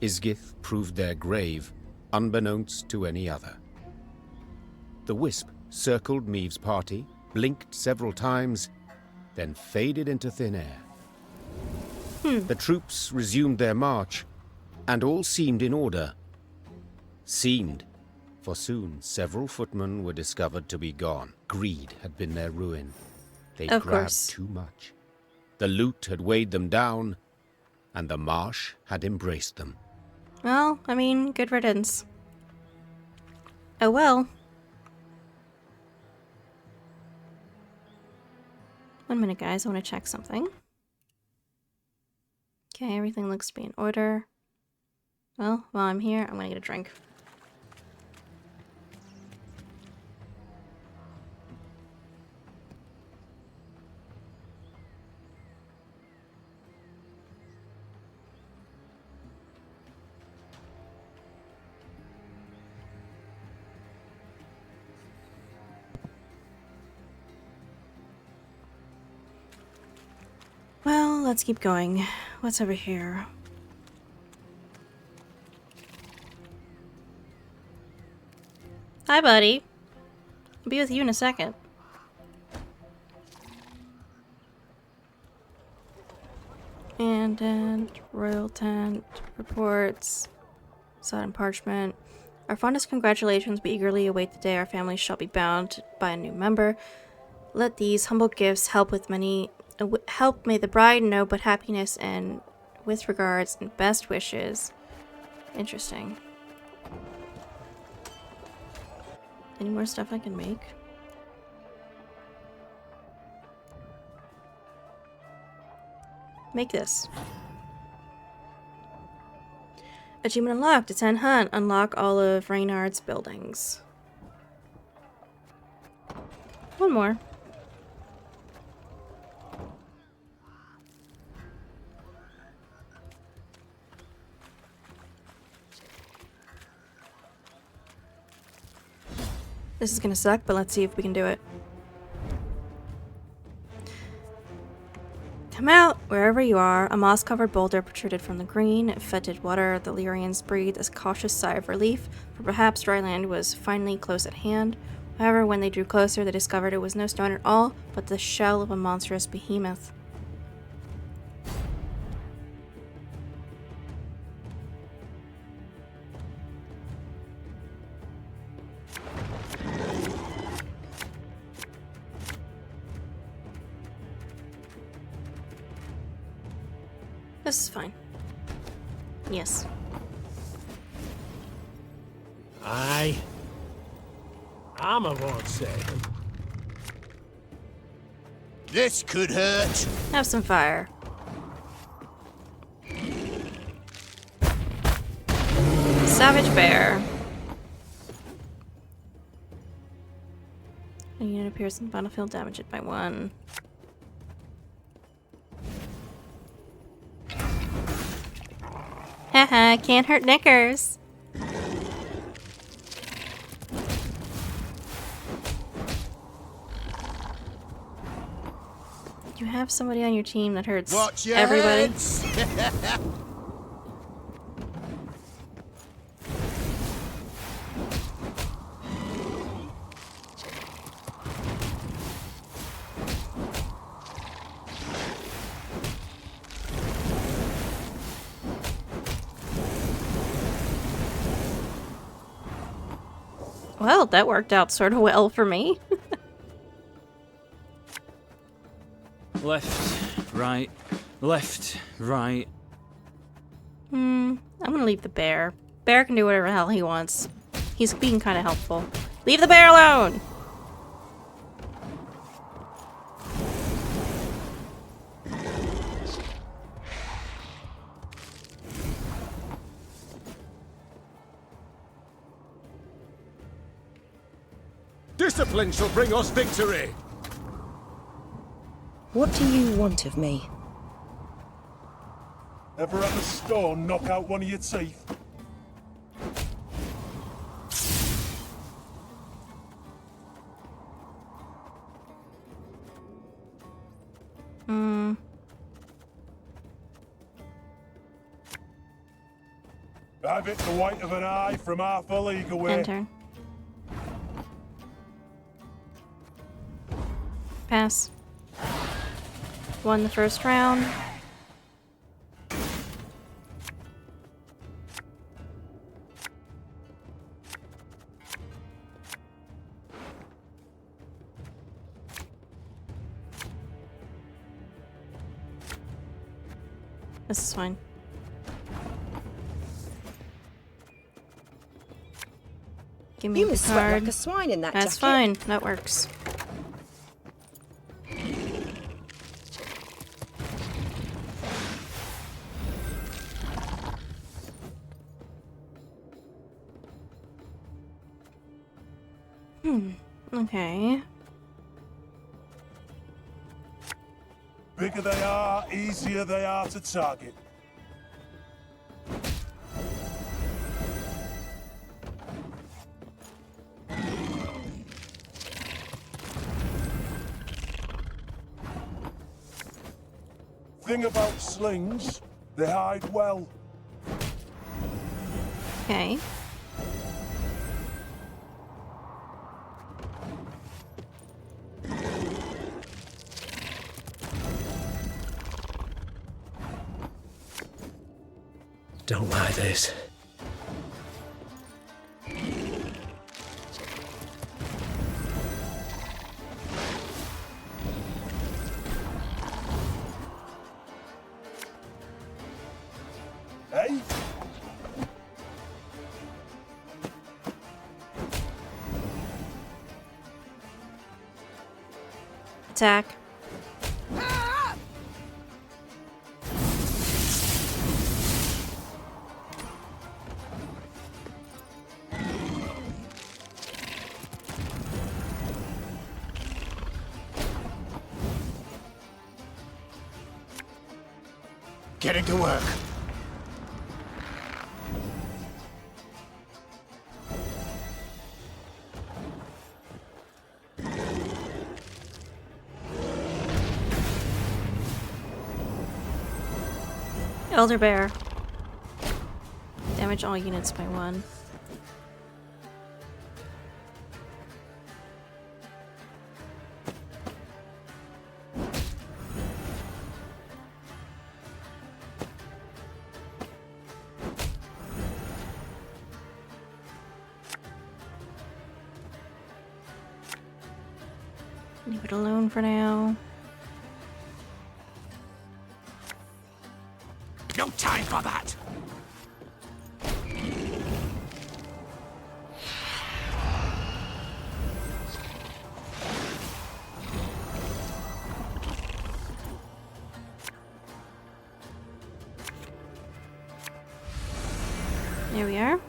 Isgith proved their grave, unbeknownst to any other. The wisp circled Meve's party, blinked several times, then faded into thin air. The troops resumed their march, and all seemed in order. Seemed, for soon several footmen were discovered to be gone. Greed had been their ruin. They'd Of grabbed course. too much. The loot had weighed them down, and the marsh had embraced them. Well, I mean, good riddance. Oh well. 1 minute, guys. I want to check something. Okay, everything looks to be in order. Well, while I'm here, I'm gonna get a drink. Well, let's keep going. What's over here? Hi, buddy. I'll be with you in a second. And royal tent, reports, sodden parchment. Our fondest congratulations. We eagerly await the day our family shall be bound by a new member. Let these humble gifts help with many. Help may the bride know but happiness, and with regards and best wishes. Interesting. Any more stuff I can make? Make this. Achievement unlocked. Attend hunt. Unlock all of Reynard's buildings. One more. This is gonna suck, but let's see if we can do it. Come out, wherever you are. A moss-covered boulder protruded from the green, fetid water. The Lyrians breathed a cautious sigh of relief, for perhaps dry land was finally close at hand. However, when they drew closer, they discovered it was no stone at all, but the shell of a monstrous behemoth. This is fine. Yes. Aye. I'm a one second. This could hurt. Have some fire. Savage bear. A unit appears in the battlefield, damage it by 1. Haha, can't hurt knickers. You have somebody on your team that hurts Watch your everybody. heads. Well, that worked out sort of well for me. Left, right, left, right. I'm gonna leave the bear. Bear can do whatever the hell he wants. He's being kind of helpful. Leave the bear alone! Discipline shall bring us victory! What do you want of me? Ever have a stone knock out one of your teeth? I've hit the white of an eye from half a league away. End turn. Pass. Won the first round. This is fine. Give me You the must sweat card. like a swine in that That's jacket. fine. That works. Okay. Bigger they are, easier they are to target. Thing about slings, they hide well. Okay. Don't like this. Hey? Attack. Getting to work. Elder Bear. Damage all units by 1. Leave it alone for now. No time for that! There we are.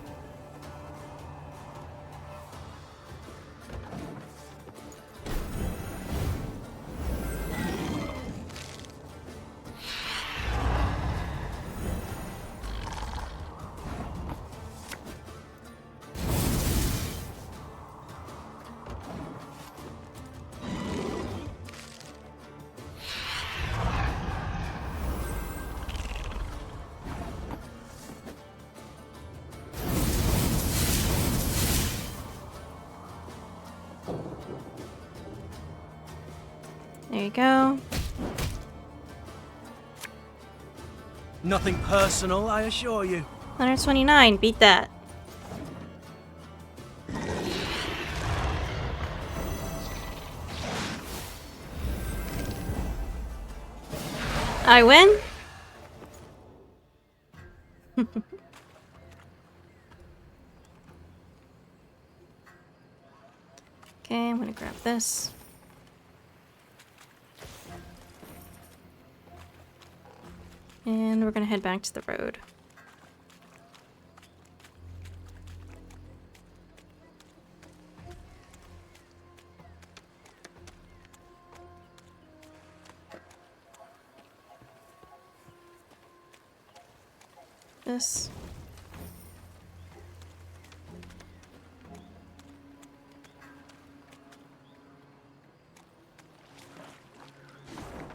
There you go. Nothing personal, I assure you. 129. Beat that. I win? Okay, I'm gonna grab this. And we're gonna head back to the road. This.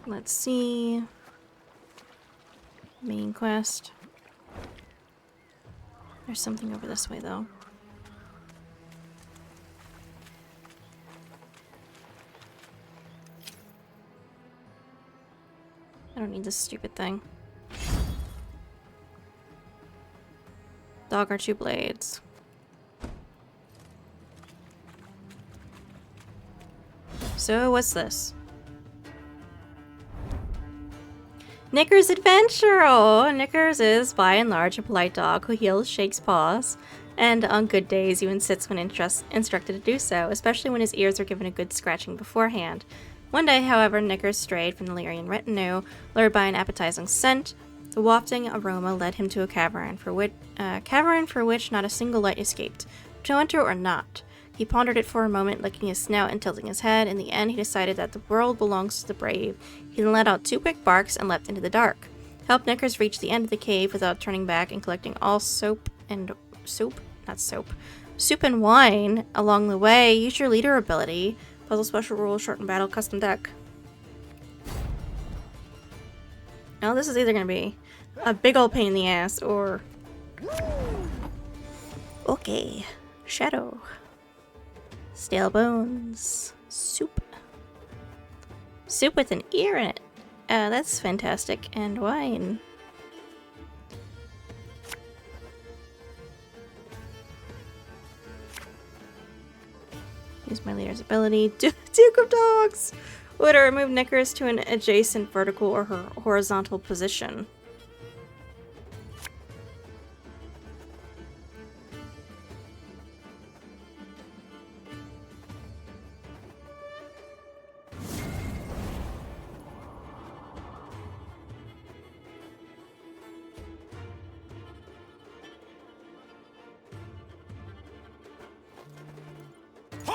Let's see. Main quest. There's something over this way, though. I don't need this stupid thing. Dog or two blades. So, what's this? Knickers' adventure! Oh, Knickers is, by and large, a polite dog who heals, shakes paws, and on good days even sits when instructed to do so, especially when his ears are given a good scratching beforehand. One day, however, Knickers strayed from the Lyrian retinue, lured by an appetizing scent. The wafting aroma led him to a cavern for which not a single light escaped. To enter or not? He pondered it for a moment, licking his snout and tilting his head. In the end, he decided that the world belongs to the brave. He then let out 2 quick barks and leapt into the dark. Help Knickers reach the end of the cave without turning back and collecting all soup and wine along the way. Use your leader ability. Puzzle special rules, shorten battle, custom deck. Now this is either going to be a big old pain in the ass or... Okay. Shadow. Stale bones. Soup. Soup with an ear in it. That's fantastic. And wine. Use my leader's ability. Duke of Dogs! Would remove Knickers to an adjacent vertical or horizontal position.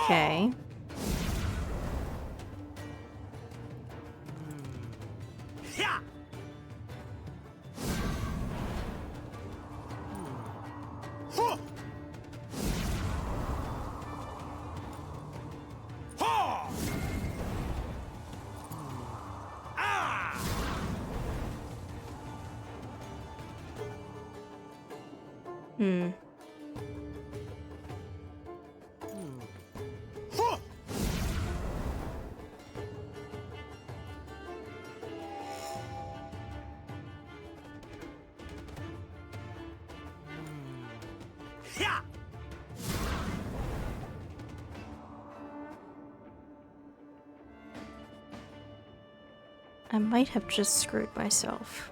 Okay. I might have just screwed myself.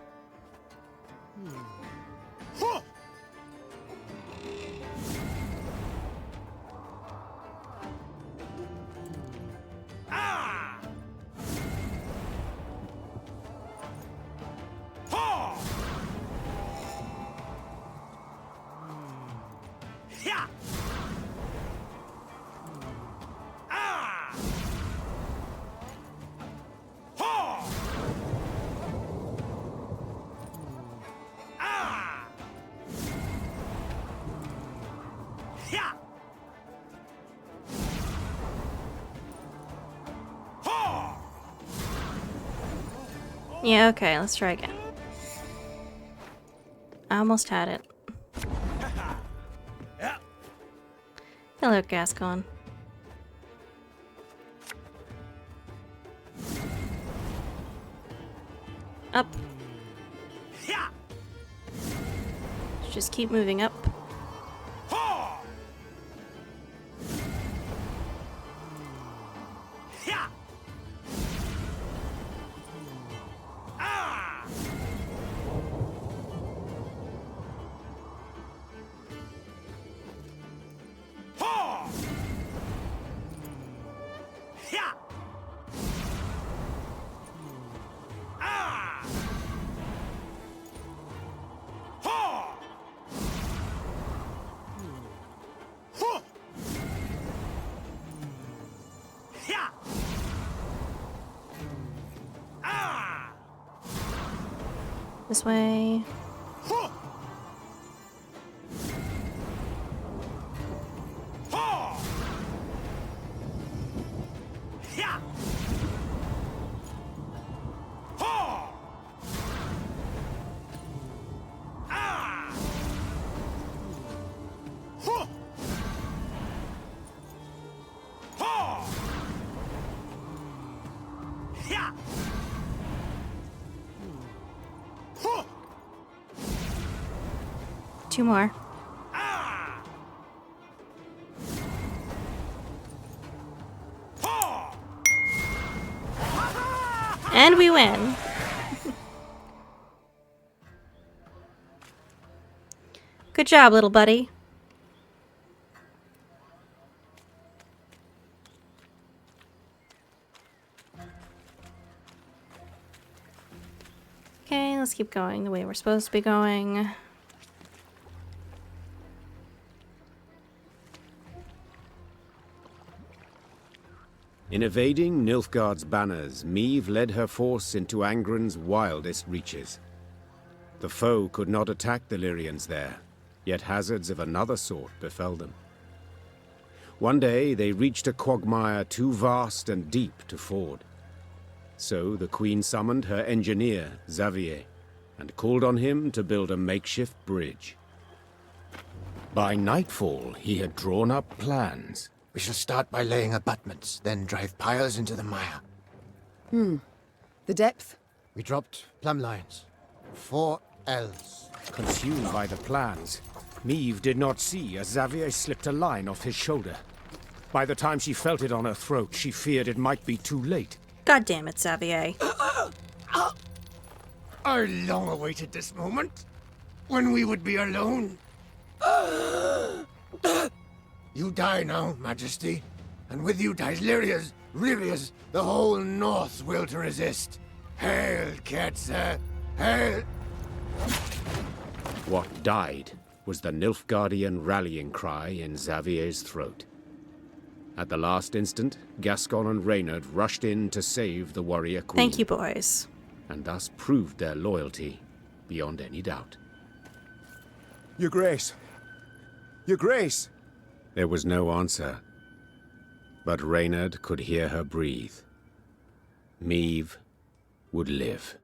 Yeah, okay, let's try again. I almost had it. Hello, Gascon. Up. Just keep moving up. This way. Two more. And we win. Good job, little buddy. Okay, let's keep going the way we're supposed to be going. In evading Nilfgaard's banners, Meve led her force into Angren's wildest reaches. The foe could not attack the Lyrians there, yet hazards of another sort befell them. One day they reached a quagmire too vast and deep to ford. So the Queen summoned her engineer, Xavier, and called on him to build a makeshift bridge. By nightfall, he had drawn up plans. We shall start by laying abutments, then drive piles into the mire. The depth? We dropped plumb lines. 4 L's. Consumed by the plans, Meve did not see as Xavier slipped a line off his shoulder. By the time she felt it on her throat, she feared it might be too late. God damn it, Xavier. I long awaited this moment, when we would be alone. You die now, Majesty, and with you dies Lyria's, Rivia's, the whole North's will to resist. Hail, Ketzer, hail! What died was the Nilfgaardian rallying cry in Xavier's throat. At the last instant, Gascon and Reynard rushed in to save the warrior queen. Thank you, boys. And thus proved their loyalty beyond any doubt. Your Grace! Your Grace! There was no answer, but Reynard could hear her breathe. Meve would live.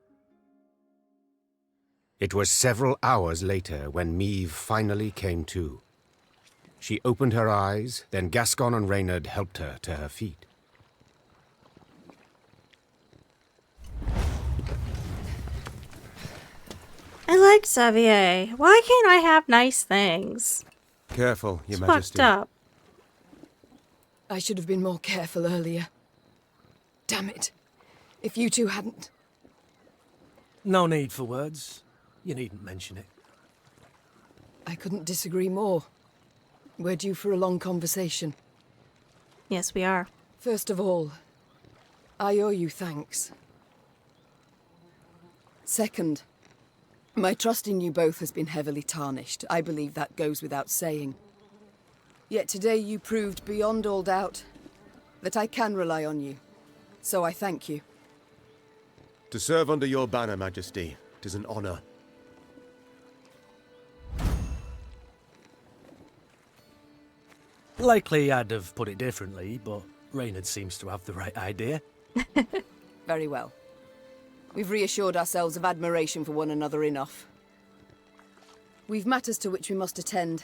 It was several hours later when Meve finally came to. She opened her eyes, then Gascon and Reynard helped her to her feet. I like Xavier. Why can't I have nice things? Careful, Your It's Majesty. fucked up. I should have been more careful earlier. Damn it. If you two hadn't... No need for words. You needn't mention it. I couldn't disagree more. We're due for a long conversation. Yes, we are. First of all, I owe you thanks. Second, my trust in you both has been heavily tarnished. I believe that goes without saying. Yet today you proved beyond all doubt that I can rely on you. So I thank you. To serve under your banner, Majesty, it is an honor. Likely I'd have put it differently, but Reynard seems to have the right idea. Very well. We've reassured ourselves of admiration for one another enough. We've matters to which we must attend.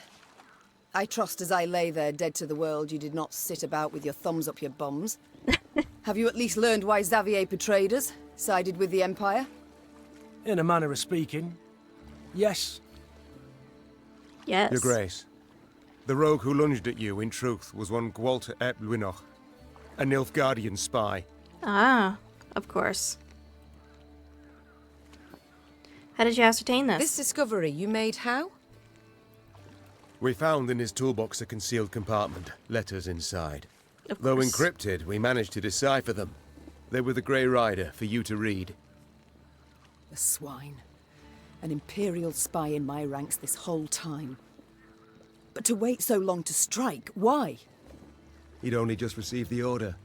I trust as I lay there dead to the world, you did not sit about with your thumbs up your bums. Have you at least learned why Xavier betrayed us, sided with the Empire? In a manner of speaking, yes. Yes. Your Grace, the rogue who lunged at you, in truth, was one Gwalter ep Luinoch, a Nilfgaardian spy. Ah, of course. How did you ascertain this? This discovery you made how? We found in his toolbox a concealed compartment, letters inside. Of Though course. encrypted, we managed to decipher them. They were the Grey Rider for you to read. The swine. An Imperial spy in my ranks this whole time. But to wait so long to strike, why? He'd only just received the order.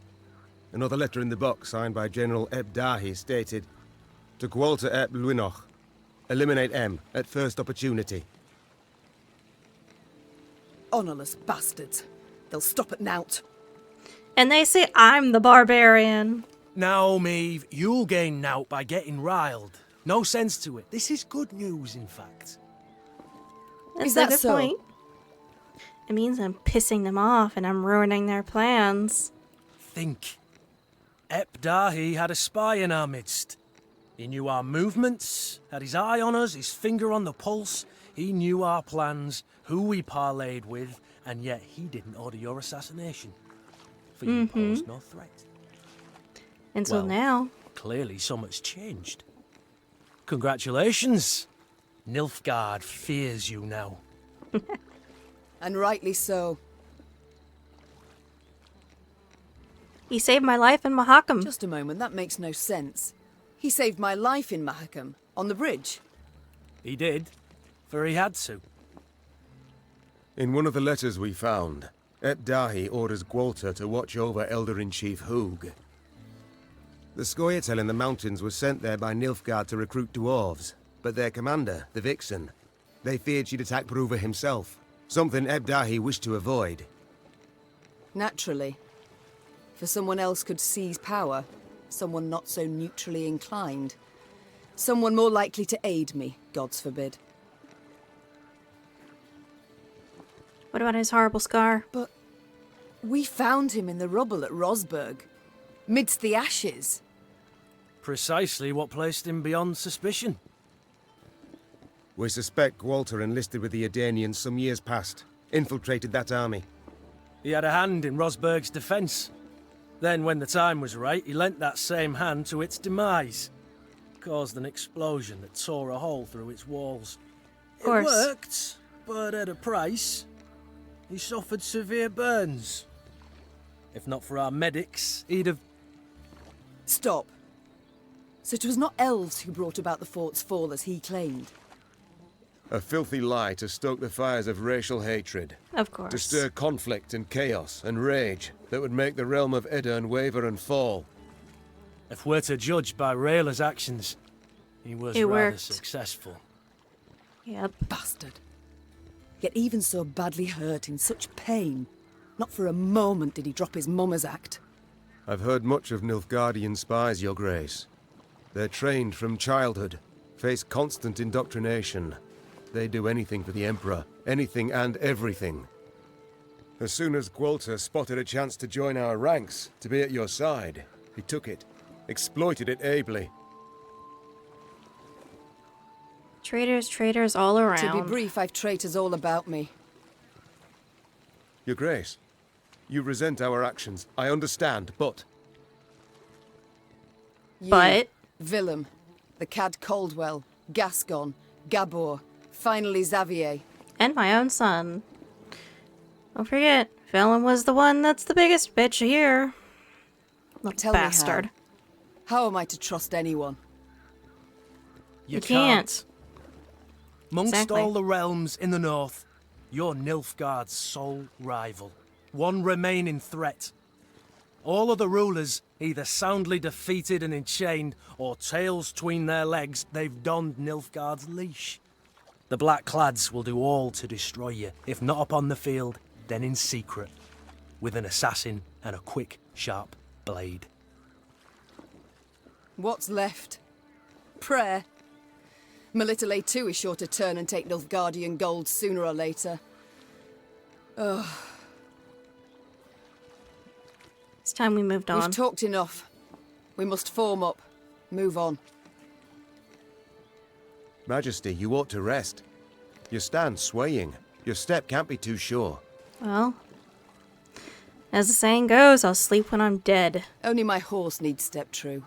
Another letter in the box, signed by General Eb Dahi, stated, to Gwalter ep Luinoch, Eliminate M at first opportunity. Honourless bastards. They'll stop at nought. And they say I'm the barbarian. Now, Maeve, you'll gain nought by getting riled. No sense to it. This is good news, in fact. That's Is a that good so? point. It means I'm pissing them off and I'm ruining their plans. Think. Dahi had a spy in our midst. He knew our movements, had his eye on us, his finger on the pulse. He knew our plans, who we parlayed with, and yet he didn't order your assassination. For you posed no threat. Until Well, now. Clearly so much changed. Congratulations. Nilfgaard fears you now. And rightly so. He saved my life in Mahakam. Just a moment, that makes no sense. He saved my life in Mahakam, on the bridge. He did, for he had to. In one of the letters we found, Dahi orders Gwalter to watch over Elder-in-Chief Hoog. The Scoia'tael in the mountains was sent there by Nilfgaard to recruit dwarves, but their commander, the Vixen, they feared she'd attack Bruva himself, something Dahi wished to avoid. Naturally. For someone else could seize power, someone not so neutrally inclined. Someone more likely to aid me, gods forbid. What about his horrible scar? But we found him in the rubble at Rosberg, midst the ashes. Precisely what placed him beyond suspicion. We suspect Gwalter enlisted with the Edanians some years past, infiltrated that army. He had a hand in Rosberg's defence. Then, when the time was right, he lent that same hand to its demise. Caused an explosion that tore a hole through its walls. Of course. It worked, but at a price. He suffered severe burns. If not for our medics, he'd have... Stop. So it was not elves who brought about the fort's fall as he claimed. A filthy lie to stoke the fires of racial hatred. Of course. To stir conflict and chaos and rage that would make the realm of Edirn waver and fall. If we're to judge by Rayla's actions, he was It rather worked. successful. Yep. Bastard. Yet even so badly hurt, in such pain, not for a moment did he drop his mummer's act. I've heard much of Nilfgaardian spies, Your Grace. They're trained from childhood, face constant indoctrination. They do anything for the Emperor, anything and everything. As soon as Gwalter spotted a chance to join our ranks, to be at your side, he took it, exploited it ably. Traitors all around. To be brief, I've traitors all about me. Your Grace, you resent our actions, I understand, but... You, Willem, the Cad Caldwell, Gascon, Gabor, finally Xavier. And my own son. Don't forget, Velen was the one that's the biggest bitch here. Little Tell bastard. me how am I to trust anyone? You can't. Amongst Exactly. all the realms in the north, you're Nilfgaard's sole rival. One remaining threat. All other rulers either soundly defeated and enchained, or tails tween their legs, they've donned Nilfgaard's leash. The Black-Clads will do all to destroy you, if not upon the field, then in secret, with an assassin and a quick, sharp blade. What's left? Prayer. My little A2 is sure to turn and take Nilfgaardian gold sooner or later. Ugh. It's time we moved on. We've talked enough. We must form up. Move on. Majesty, you ought to rest. You stand swaying. Your step can't be too sure. Well, as the saying goes, I'll sleep when I'm dead. Only my horse needs step true.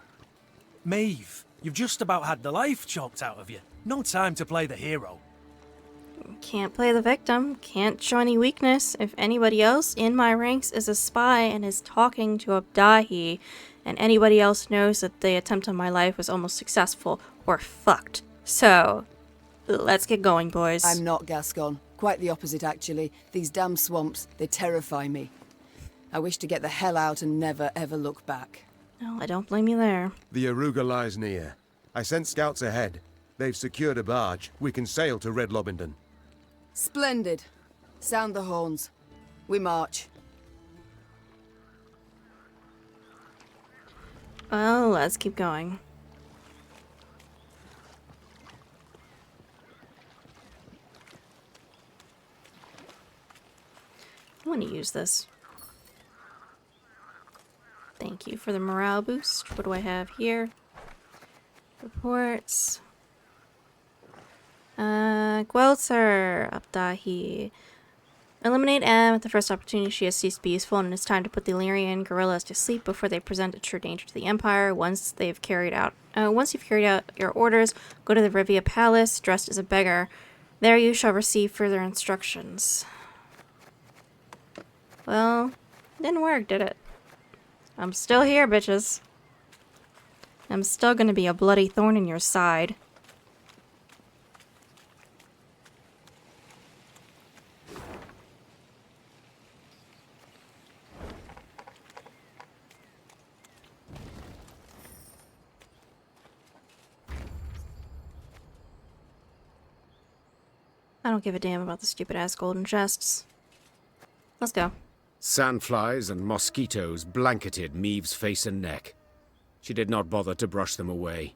Maeve, you've just about had the life choked out of you. No time to play the hero. Can't play the victim, can't show any weakness. If anybody else in my ranks is a spy and is talking to Abdahi, and anybody else knows that the attempt on my life was almost successful, we're fucked. So, let's get going, boys. I'm not Gascon. Quite the opposite, actually. These damn swamps, they terrify me. I wish to get the hell out and never, ever look back. No, I don't blame you there. The Aruga lies near. I sent scouts ahead. They've secured a barge. We can sail to Red Lobington. Splendid. Sound the horns. We march. Well, let's keep going. I want to use this. Thank you for the morale boost. What do I have here? Reports. Gwelzer Abdahi. Eliminate M at the first opportunity. She has ceased to be useful, and it's time to put the Illyrian guerrillas to sleep before they present a true danger to the Empire. Once you've carried out your orders, go to the Rivia Palace dressed as a beggar. There you shall receive further instructions. Well, didn't work, did it? I'm still here, bitches. I'm still gonna be a bloody thorn in your side. I don't give a damn about the stupid-ass golden chests. Let's go. Sandflies and mosquitoes blanketed Maeve's face and neck. She did not bother to brush them away.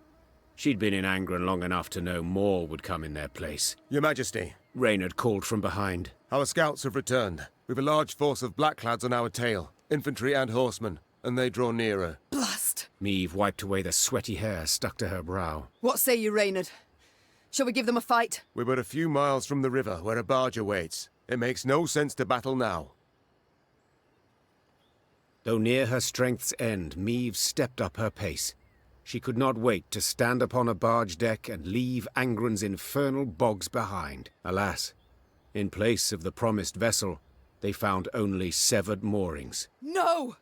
She'd been in Angren long enough to know more would come in their place. Your Majesty. Reynard called from behind. Our scouts have returned. We've a large force of blackclads on our tail, infantry and horsemen, and they draw nearer. Blast! Maeve wiped away the sweaty hair stuck to her brow. What say you, Reynard? Shall we give them a fight? We're but a few miles from the river, where a barge awaits. It makes no sense to battle now. Though near her strength's end, Maeve stepped up her pace. She could not wait to stand upon a barge deck and leave Angren's infernal bogs behind. Alas, in place of the promised vessel, they found only severed moorings. No!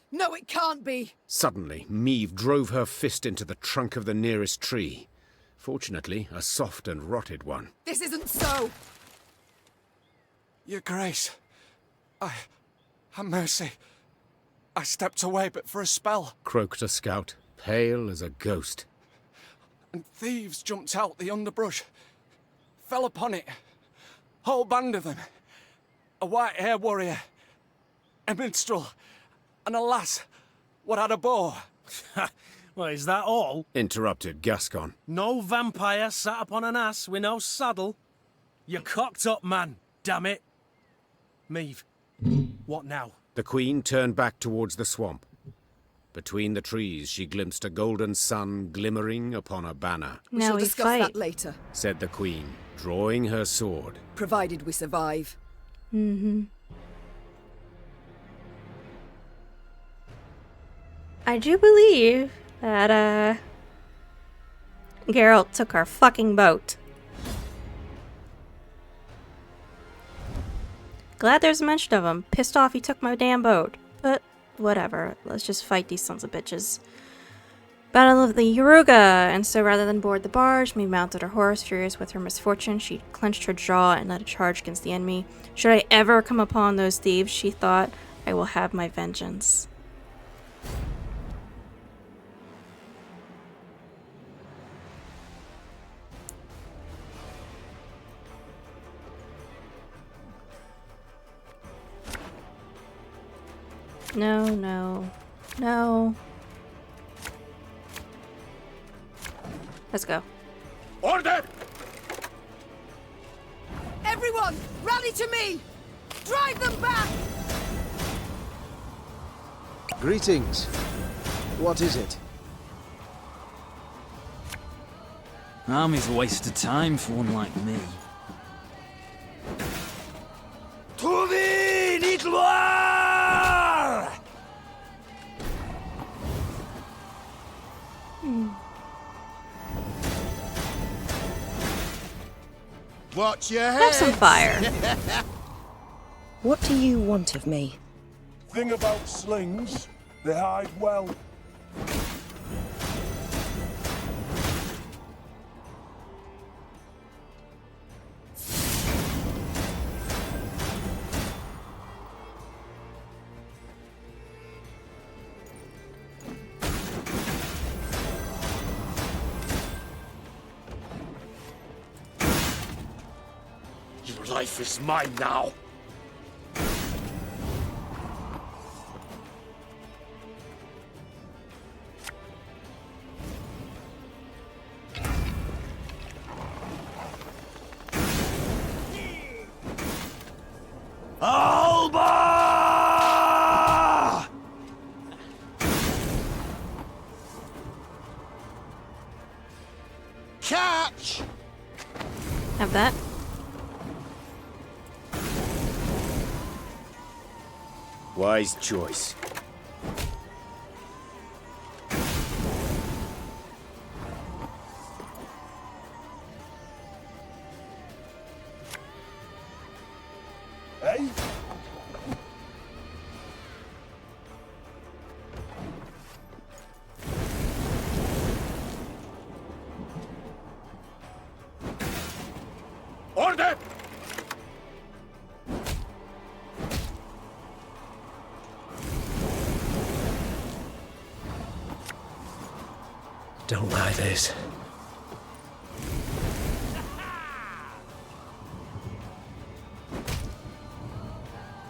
No, it can't be! Suddenly, Maeve drove her fist into the trunk of the nearest tree. Fortunately, a soft and rotted one. This isn't so! Your Grace, have mercy. I stepped away but for a spell. Croaked a scout, pale as a ghost. And thieves jumped out the underbrush. Fell upon it. Whole band of them. A white-haired warrior. A minstrel. And a lass. What had a bow. Well, is that all? Interrupted Gascon. No vampire sat upon an ass with no saddle? You cocked up, man, damn it. Maeve, what now? The Queen turned back towards the swamp. Between the trees, she glimpsed a golden sun glimmering upon a banner. We shall discuss that later, said the Queen, drawing her sword. provided we survive. I do believe that, Geralt took our fucking boat. Glad there's a mention of him. Pissed off he took my damn boat. But, whatever. Let's just fight these sons of bitches. Battle of the Yaruga! And so rather than board the barge, Maeve mounted her horse. Furious with her misfortune, she clenched her jaw and led a charge against the enemy. Should I ever come upon those thieves, she thought, I will have my vengeance. No, no, no. Let's go. Order! Everyone, rally to me! Drive them back! Greetings. What is it? Army's a waste of time for one like me. Trouver l'Étoile! Watch your head! Have some fire. What do you want of me? Thing about slings, they hide well. life is mine now. Alba! Catch! Have that. Wise choice. Hey? Order! Don't like this.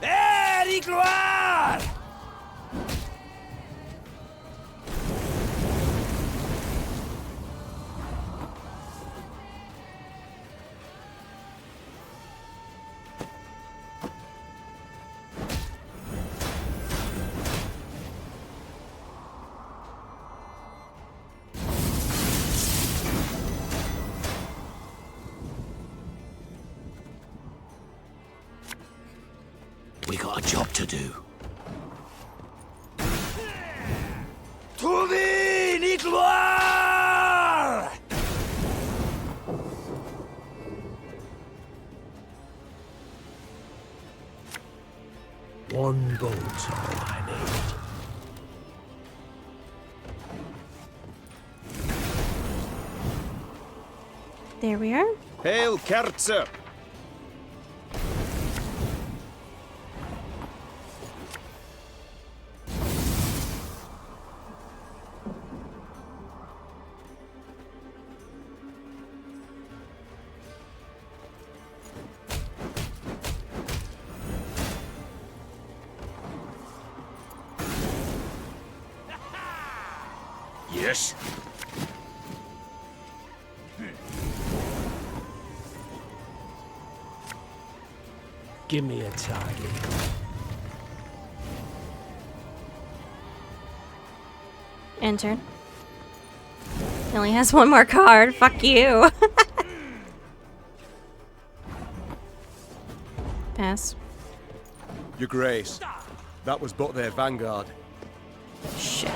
Allez, gloire! We got a job to do. Trouver les gloires! One bolt's all I need. There we are. Hail, Kerzer! Yes? Give me a target. Enter. He only has one more card. Fuck you. Pass. Your Grace, that was but their vanguard. Shit.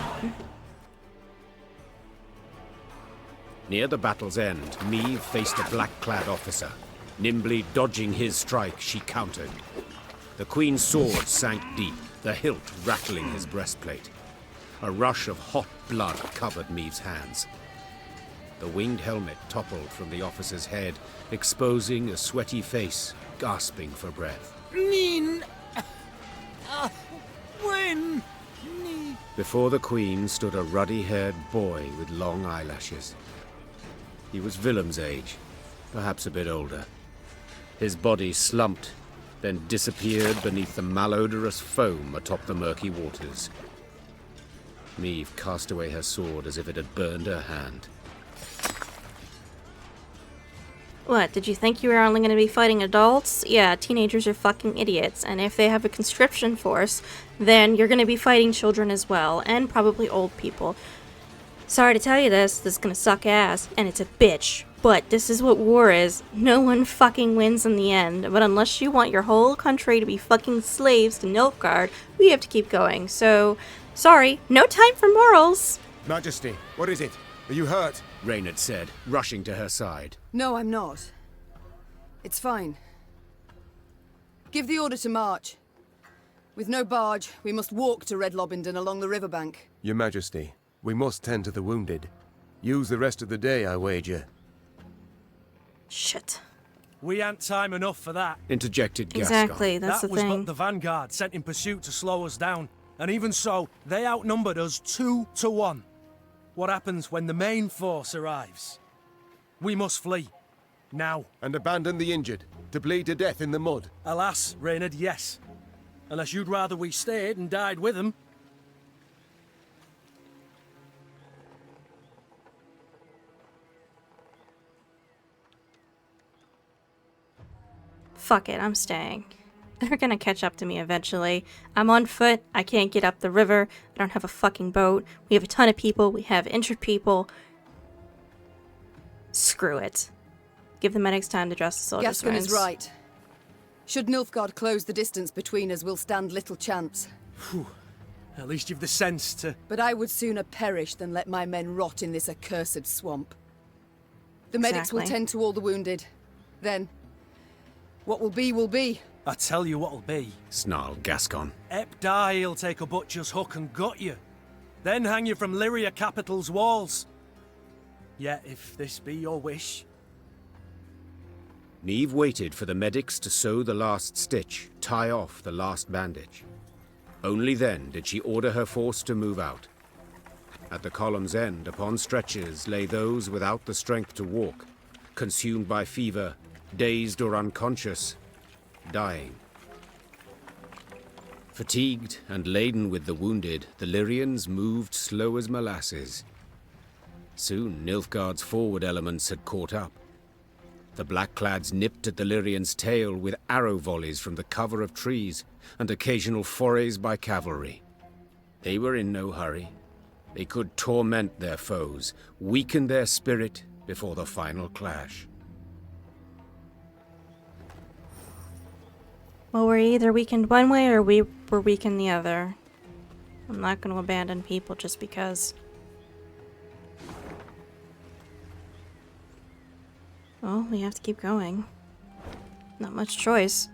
Near the battle's end, Meve faced a black-clad officer. Nimbly dodging his strike, she countered. The Queen's sword sank deep, the hilt rattling his breastplate. A rush of hot blood covered Meve's hands. The winged helmet toppled from the officer's head, exposing a sweaty face, gasping for breath. Nin! When? Before the Queen stood a ruddy-haired boy with long eyelashes. He was Willem's age, perhaps a bit older. His body slumped, then disappeared beneath the malodorous foam atop the murky waters. Meve cast away her sword as if it had burned her hand. What, did you think you were only going to be fighting adults? Yeah, teenagers are fucking idiots, and if they have a conscription force, then you're going to be fighting children as well, and probably old people. Sorry to tell you this is going to suck ass, and it's a bitch, but this is what war is. No one fucking wins in the end, but unless you want your whole country to be fucking slaves to Nilfgaard, we have to keep going, so, sorry, no time for morals. Majesty, what is it? Are you hurt? Reynard said, rushing to her side. No, I'm not. It's fine. Give the order to march. With no barge, we must walk to Red Lobington along the riverbank. Your Majesty, we must tend to the wounded. Use the rest of the day, I wager. Shit. We ain't time enough for that. Interjected Gascon. Exactly, that's that the was thing. but the vanguard sent in pursuit to slow us down. And even so, they outnumbered us 2-1. What happens when the main force arrives? We must flee. Now. And abandon the injured, to bleed to death in the mud. Alas, Reynard, yes. Unless you'd rather we stayed and died with them. Fuck it, I'm staying. They're gonna catch up to me eventually. I'm on foot, I can't get up the river, I don't have a fucking boat, we have a ton of people, we have injured people. Screw it. Give the medics time to dress the soldiers' Gascon wounds. is right. Should Nilfgaard close the distance between us, we'll stand little chance. Whew. At least you've the sense to... But I would sooner perish than let my men rot in this accursed swamp. The medics will Exactly. tend to all the wounded. Then, what will be, will be. I tell you what'll be. Snarled Gascon. Ep die, he'll take a butcher's hook and gut you. Then hang you from Lyria capital's walls. Yet, if this be your wish... Niamh waited for the medics to sew the last stitch, tie off the last bandage. Only then did she order her force to move out. At the column's end, upon stretchers, lay those without the strength to walk, consumed by fever, dazed or unconscious, dying. Fatigued and laden with the wounded, the Lyrians moved slow as molasses. Soon Nilfgaard's forward elements had caught up. The Blackclads nipped at the Lyrians' tail with arrow volleys from the cover of trees and occasional forays by cavalry. They were in no hurry. They could torment their foes, weaken their spirit before the final clash. Well, we're either weakened one way or we were weakened the other. I'm not going to abandon people just because. Well, we have to keep going. Not much choice.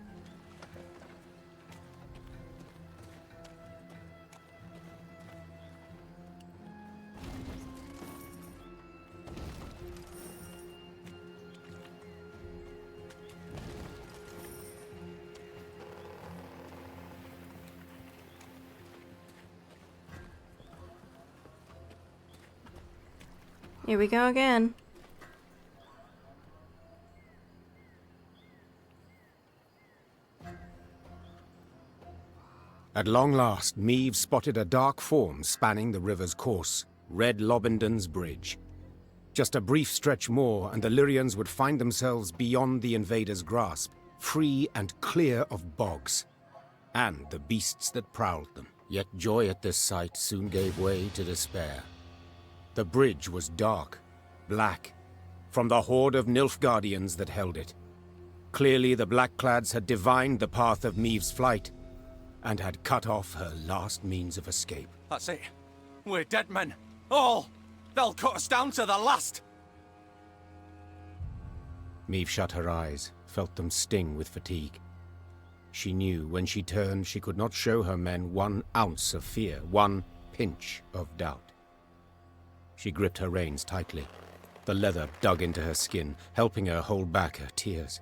Here we go again. At long last, Mieve spotted a dark form spanning the river's course, Red Lobendon's bridge. Just a brief stretch more, and the Lyrians would find themselves beyond the invaders' grasp, free and clear of bogs, and the beasts that prowled them. Yet joy at this sight soon gave way to despair. The bridge was dark, black, from the horde of Nilfgaardians that held it. Clearly the Blackclads had divined the path of Mieve's flight, and had cut off her last means of escape. That's it. We're dead men. All! They'll cut us down to the last! Mieve shut her eyes, felt them sting with fatigue. She knew when she turned she could not show her men 1 ounce of fear, 1 pinch of doubt. She gripped her reins tightly. The leather dug into her skin, helping her hold back her tears.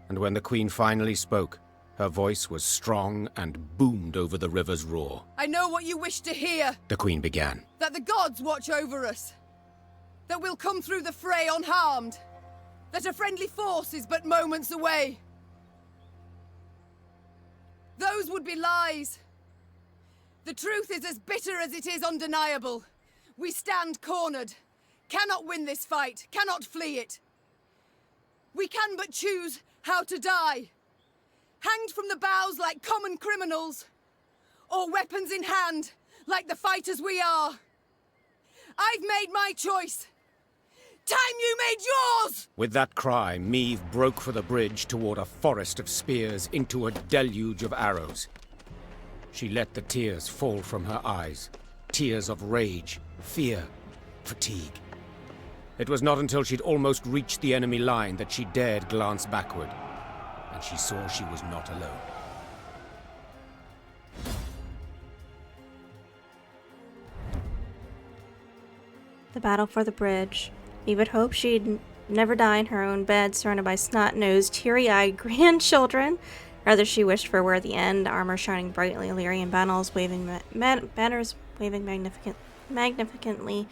And when the Queen finally spoke, her voice was strong and boomed over the river's roar. I know what you wish to hear. The Queen began. That the gods watch over us. That we'll come through the fray unharmed. That a friendly force is but moments away. Those would be lies. The truth is as bitter as it is undeniable. We stand cornered. Cannot win this fight. Cannot flee it. We can but choose how to die. Hanged from the boughs like common criminals, or weapons in hand like the fighters we are. I've made my choice. Time you made yours! With that cry, Mieve broke for the bridge toward a forest of spears into a deluge of arrows. She let the tears fall from her eyes. Tears of rage, fear, fatigue. It was not until she'd almost reached the enemy line that she dared glance backward. And she saw she was not alone. The battle for the bridge. Eve had hoped she'd never die in her own bed, surrounded by snot-nosed, teary-eyed grandchildren. Rather, she wished for a worthy end, armor shining brightly, Illyrian banners waving magnificently,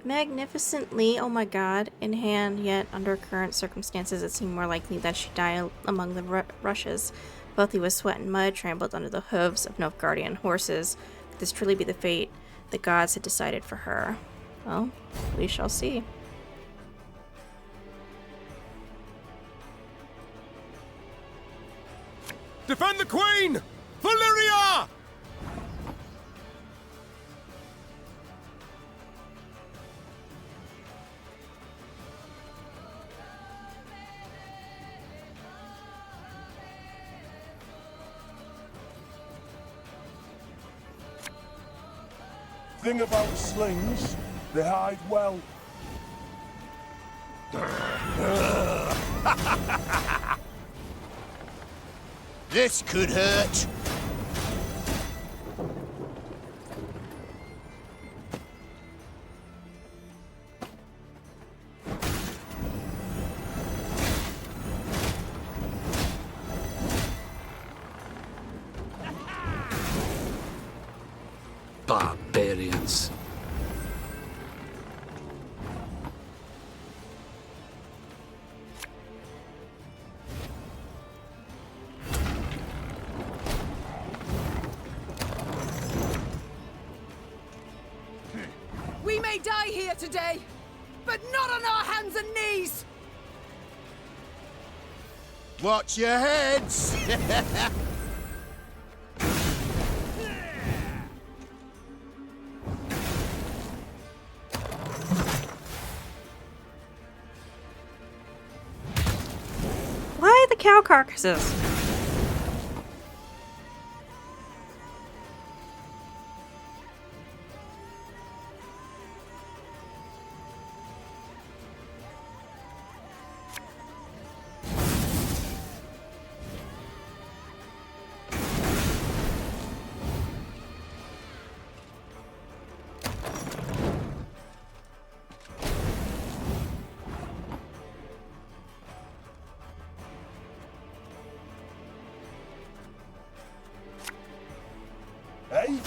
magnificently, oh my god, in hand, yet under current circumstances it seemed more likely that she died among the rushes, filthy with sweat and mud, trampled under the hooves of Nilfgaardian horses. Could this truly be the fate the gods had decided for her? Well, we shall see. Defend the Queen! Valyria! Thing about slings, they hide well. This could hurt. Barbarians. We may die here today, but not on our hands and knees! Watch your heads! Why the cow carcasses? Hey?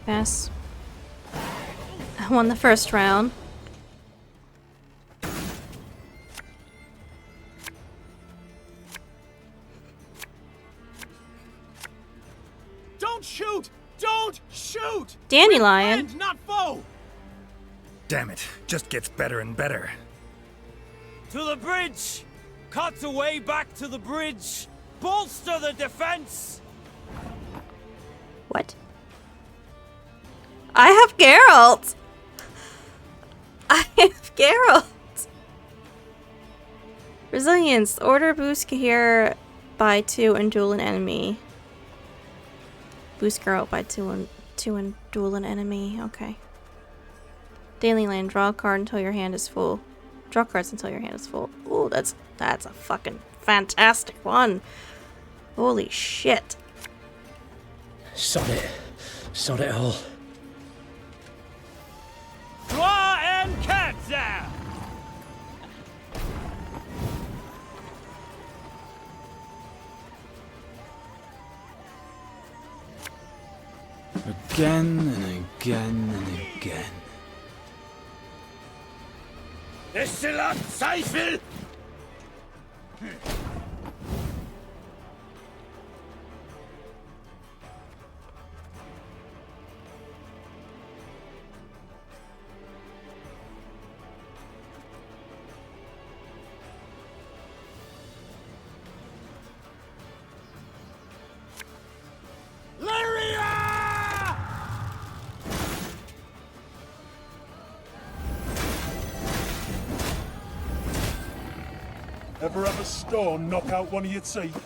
Yes. I won the first round. Don't shoot! Don't shoot! Dandelion. Friend, not foe! Damn it, just gets better and better. To the bridge! Cut the way back to the bridge! Bolster the defense! What? I have Geralt! I have Geralt! Resilience. Order boost here by 2 and duel an enemy. Boost Geralt by 2 and duel an enemy. Okay. Daily Land. Draw a card until your hand is full. Draw cards until your hand is full. Ooh, that's a fucking fantastic one. Holy shit. Sod it. Sod it all. Draw and Katza! Again and again and again. Es lag Zweifel! Ever have a stone knock out one of your teeth?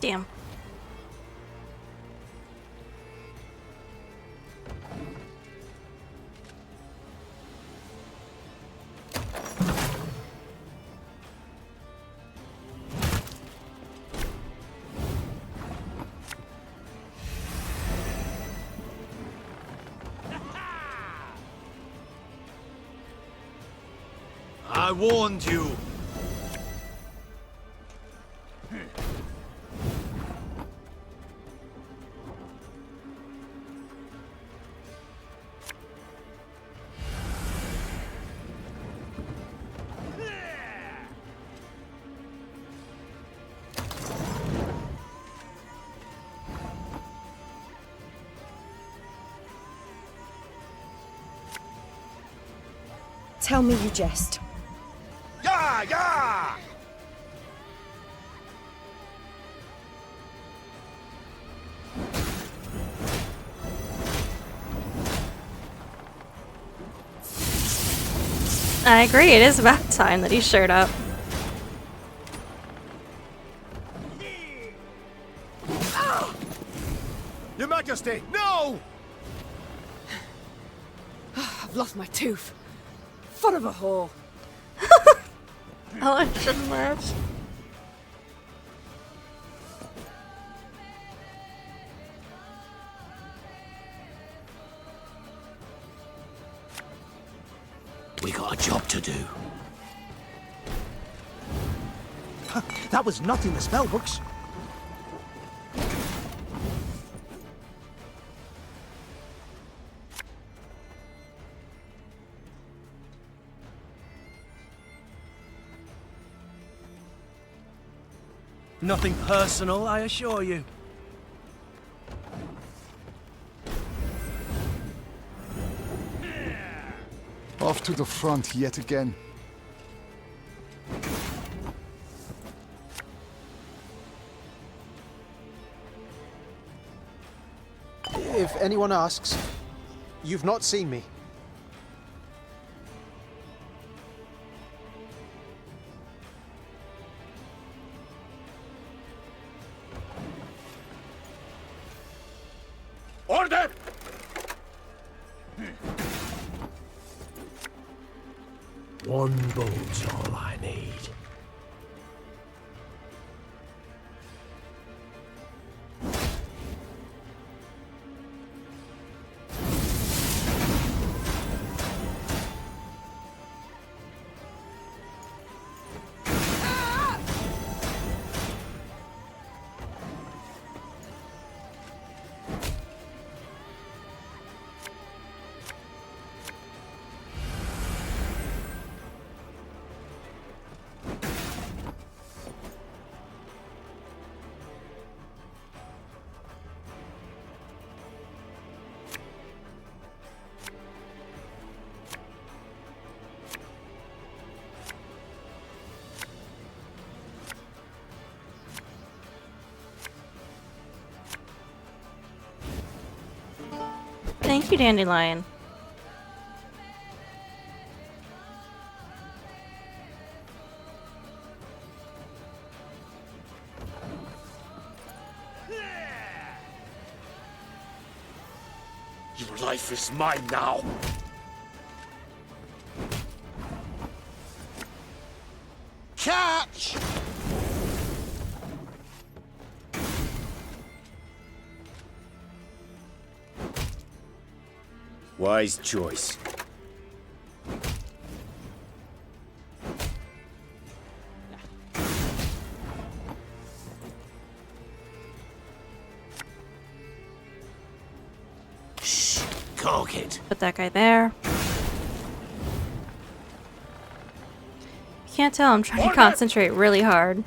Damn. I warned you. Tell me you jest. Yeah, yeah! I agree, it is about time that he showed up. Your Majesty, no! I've lost my tooth. Foot of a whore. Oh, I shouldn't laugh. We got a job to do. That was not in the spell books. Nothing personal, I assure you. Off to the front yet again. If anyone asks, you've not seen me. Order! One bolt's all I need. Thank you, Dandelion. Your life is mine now. Catch! Wise choice. Shh, cock it. Put that guy there. You can't tell, I'm trying to concentrate really hard.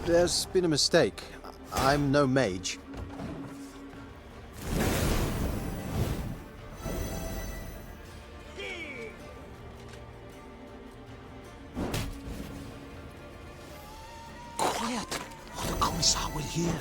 There's been a mistake. I'm no mage. Quiet, or the Commissar will hear.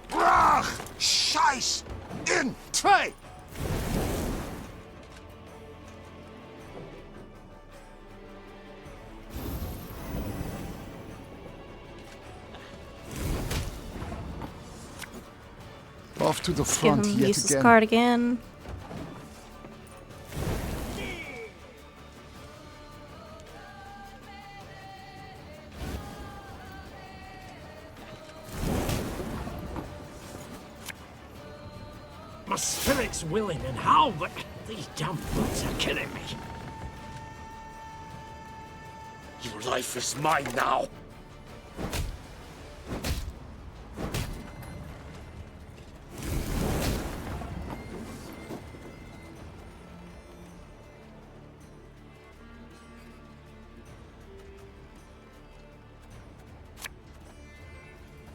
Brach! Scheiß! In! Zwei! Off to the Give front him yet useless again. card again. My spirit's willing and how, but these damn boots are killing me. Your life is mine now.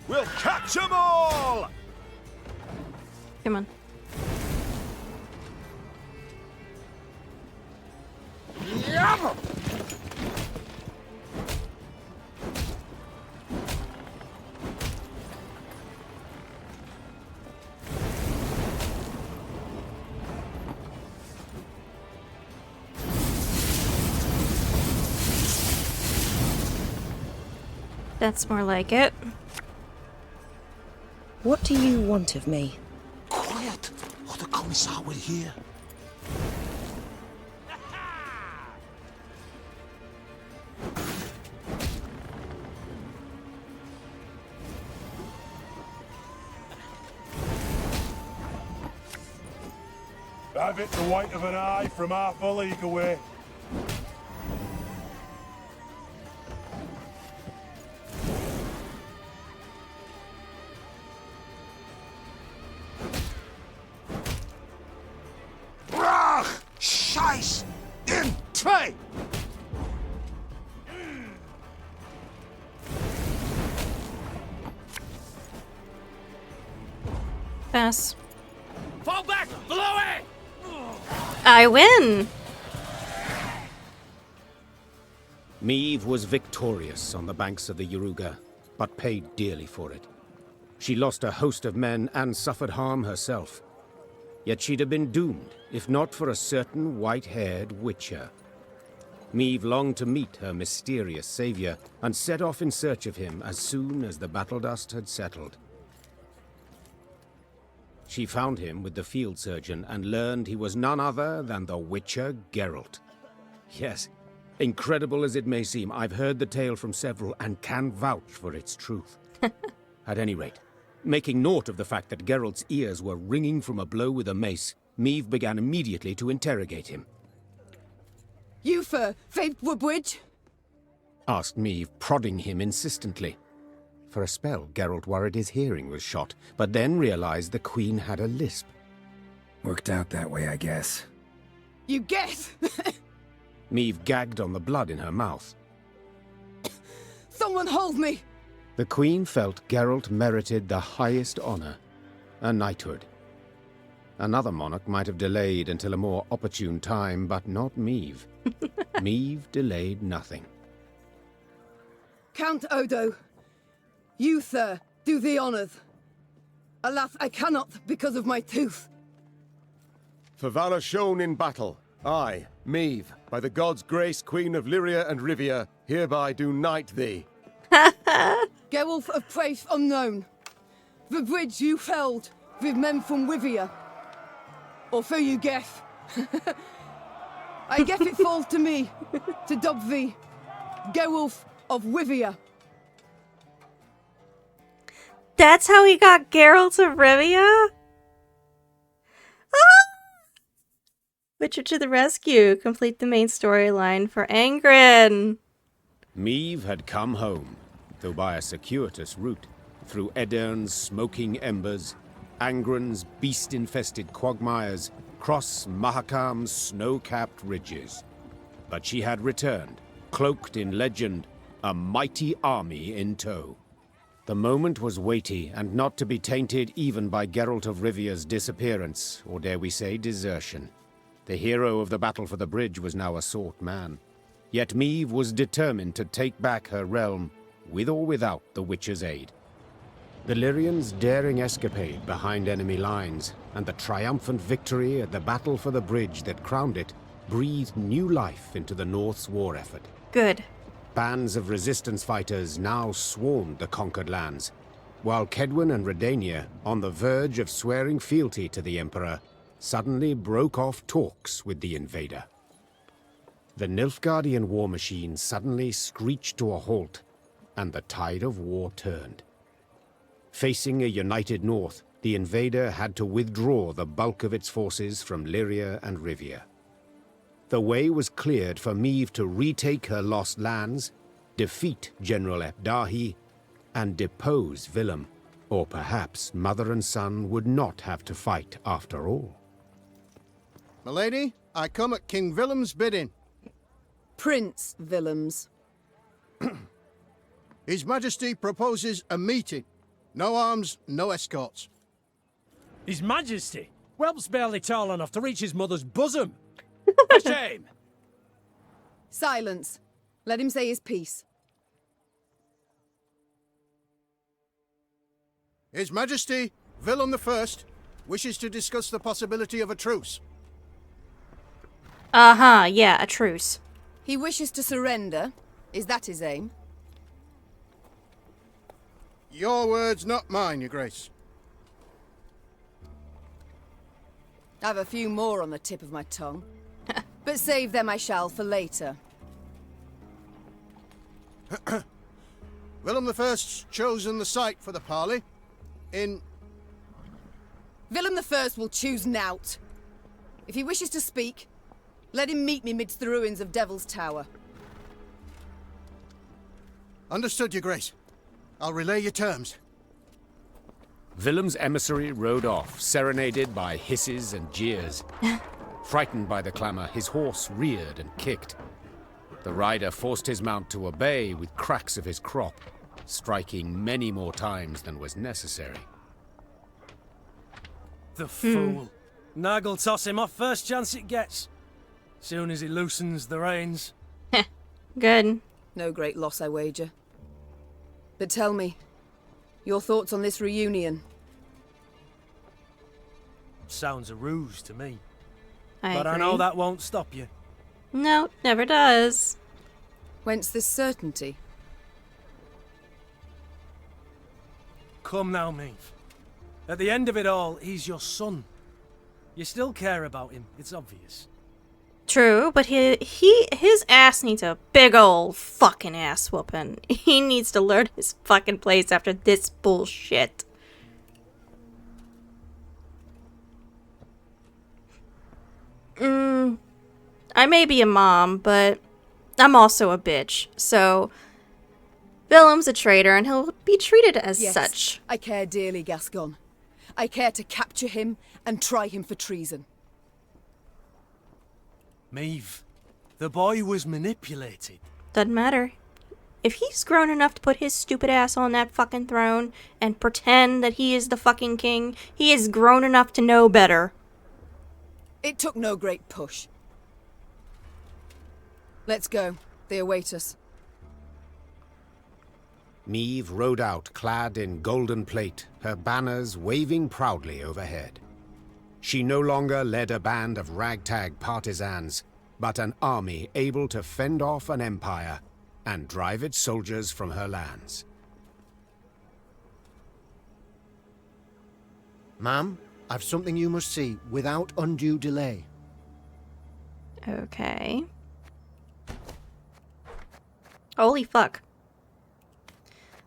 We'll catch 'em all! Come on. Yum! That's more like it. What do you want of me? Quiet, or the Commissar will hear. Have it the white of an eye from half a league away. Brach! Scheiß! In! Zwei! Pass. Fall back! Below it! I win! Meve was victorious on the banks of the Yaruga, but paid dearly for it. She lost a host of men and suffered harm herself. Yet she'd have been doomed, if not for a certain white-haired witcher. Meve longed to meet her mysterious savior, and set off in search of him as soon as the battle dust had settled. She found him with the field surgeon and learned he was none other than the Witcher Geralt. Yes, incredible as it may seem, I've heard the tale from several and can vouch for its truth. At any rate, making naught of the fact that Geralt's ears were ringing from a blow with a mace, Meve began immediately to interrogate him. You for Vtuber? Asked Meve, prodding him insistently. For a spell, Geralt worried his hearing was shot, but then realized the Queen had a lisp. Worked out that way, I guess. You guess? Meve gagged on the blood in her mouth. Someone hold me! The Queen felt Geralt merited the highest honor, a knighthood. Another monarch might have delayed until a more opportune time, but not Meve. Meve delayed nothing. Count Odo, you, sir, do the honors. Alas, I cannot because of my tooth. For valor shown in battle, I, Meve, by the gods' grace, Queen of Lyria and Rivia, hereby do knight thee. Geralt of Praise Unknown, the bridge you felled with men from Rivia. Or so you guess. I guess it falls to me to dub thee Geralt of Rivia. That's how he got Geralt of Rivia? Ah! Witcher to the rescue. Complete the main storyline for Angren. Meve had come home, though by a circuitous route, through Edern's smoking embers, Angren's beast-infested quagmires, cross Mahakam's snow-capped ridges. But she had returned, cloaked in legend, a mighty army in tow. The moment was weighty and not to be tainted even by Geralt of Rivia's disappearance, or dare we say desertion. The hero of the battle for the bridge was now a sought man. Yet Meve was determined to take back her realm, with or without the Witcher's aid. The Lyrians' daring escapade behind enemy lines, and the triumphant victory at the battle for the bridge that crowned it, breathed new life into the North's war effort. Good. Bands of resistance fighters now swarmed the conquered lands, while Kedwen and Redania, on the verge of swearing fealty to the Emperor, suddenly broke off talks with the invader. The Nilfgaardian war machine suddenly screeched to a halt, and the tide of war turned. Facing a united North, the invader had to withdraw the bulk of its forces from Lyria and Rivia. The way was cleared for Meve to retake her lost lands, defeat General Epdahi, and depose Willem. Or perhaps mother and son would not have to fight after all. Milady, I come at King Willem's bidding. Prince Willems. His Majesty proposes a meeting. No arms, no escorts. His Majesty? Whelp's barely tall enough to reach his mother's bosom. A shame. Silence. Let him say his piece. His Majesty, Willem I, wishes to discuss the possibility of a truce. Yeah, a truce. He wishes to surrender. Is that his aim? Your words, not mine, Your Grace. I've a few more on the tip of my tongue. But save them I shall for later. Willem I's chosen the site for the parley. In... Willem I will choose nought. If he wishes to speak, let him meet me midst the ruins of Devil's Tower. Understood, Your Grace. I'll relay your terms. Willem's emissary rode off, serenaded by hisses and jeers. Frightened by the clamor, his horse reared and kicked. The rider forced his mount to obey with cracks of his crop, striking many more times than was necessary. The fool. Nag'll toss him off first chance it gets. Soon as he loosens the reins. Good. No great loss, I wager. But tell me, your thoughts on this reunion? Sounds a ruse to me. I but agree. I know that won't stop you. No, never does. Whence this certainty? Come now, Meve. At the end of it all, he's your son. You still care about him, it's obvious. True, but his ass needs a big old fucking ass whooping. He needs to learn his fucking place after this bullshit. I may be a mom, but I'm also a bitch. So, Willem's a traitor, and he'll be treated as such. I care dearly, Gascon. I care to capture him and try him for treason. Meve, the boy was manipulated. Doesn't matter. If he's grown enough to put his stupid ass on that fucking throne and pretend that he is the fucking king, he is grown enough to know better. It took no great push. Let's go. They await us. Meve rode out clad in golden plate, her banners waving proudly overhead. She no longer led a band of ragtag partisans, but an army able to fend off an empire and drive its soldiers from her lands. Ma'am, I've something you must see without undue delay. Okay. Holy fuck.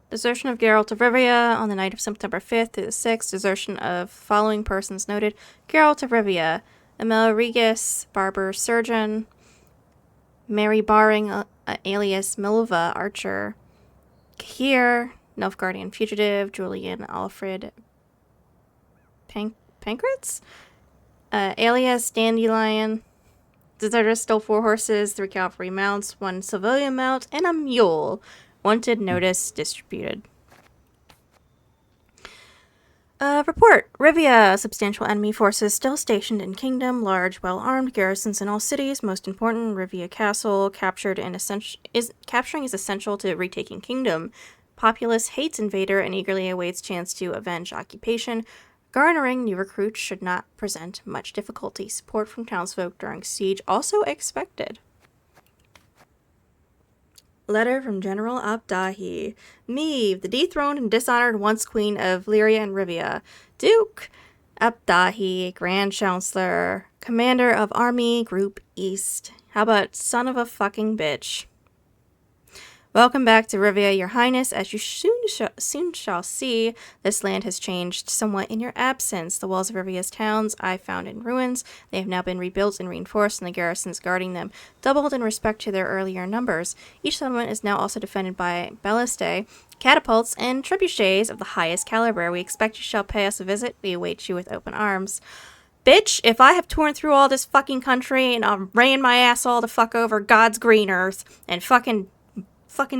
Desertion of Geralt of Rivia on the night of September 5th through the 6th. Desertion of following persons noted. Geralt of Rivia, Emil Regis, barber surgeon, Mary Barring, alias Milva, archer, Kahir, Nilfgaardian fugitive, Julian Alfred Pancratz, alias Dandelion, Deserters stole 4 horses, 3 cavalry mounts, 1 civilian mount, and a mule. Wanted notice distributed. Report. Rivia. Substantial enemy forces still stationed in Kingdom. Large, well-armed garrisons in all cities. Most important, Rivia Castle. Capturing is essential to retaking Kingdom. Populace hates invader and eagerly awaits chance to avenge occupation. Garnering new recruits should not present much difficulty. Support from townsfolk during siege also expected. Letter from General Abdahi. Meve, the dethroned and dishonored once queen of Lyria and Rivia. Duke Abdahi, Grand Chancellor, Commander of Army Group East. How about son of a fucking bitch? Welcome back to Rivia, Your Highness. As you soon shall see, this land has changed somewhat in your absence. The walls of Rivia's towns I found in ruins. They have now been rebuilt and reinforced, and the garrisons guarding them doubled in respect to their earlier numbers. Each settlement is now also defended by ballistae, catapults, and trebuchets of the highest caliber. We expect you shall pay us a visit. We await you with open arms. Bitch, if I have torn through all this fucking country and I've ran my ass all the fuck over God's green earth and fucking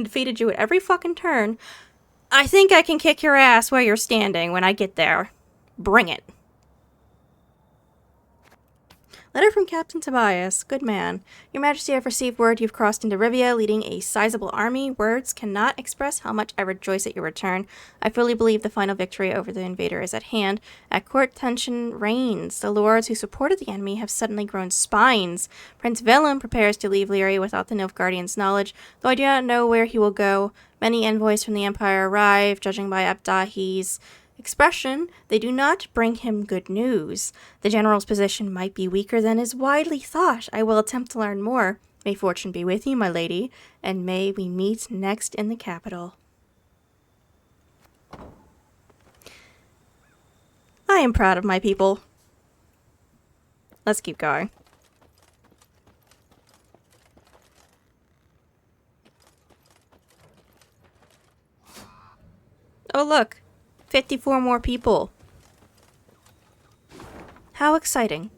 defeated you at every fucking turn, I think I can kick your ass where you're standing when I get there. Bring it. Letter from Captain Tobias. Good man. Your Majesty, I've received word you've crossed into Rivia, leading a sizable army. Words cannot express how much I rejoice at your return. I fully believe the final victory over the invader is at hand. At court, tension reigns. The lords who supported the enemy have suddenly grown spines. Prince Velum prepares to leave Lyria without the Nilfgaardian's knowledge, though I do not know where he will go. Many envoys from the Empire arrive. Judging by Abdahi's expression, they do not bring him good news. The general's position might be weaker than is widely thought. I will attempt to learn more. May fortune be with you, my lady, and may we meet next in the capital. I am proud of my people. Let's keep going. Oh, look. 54 more people. How exciting.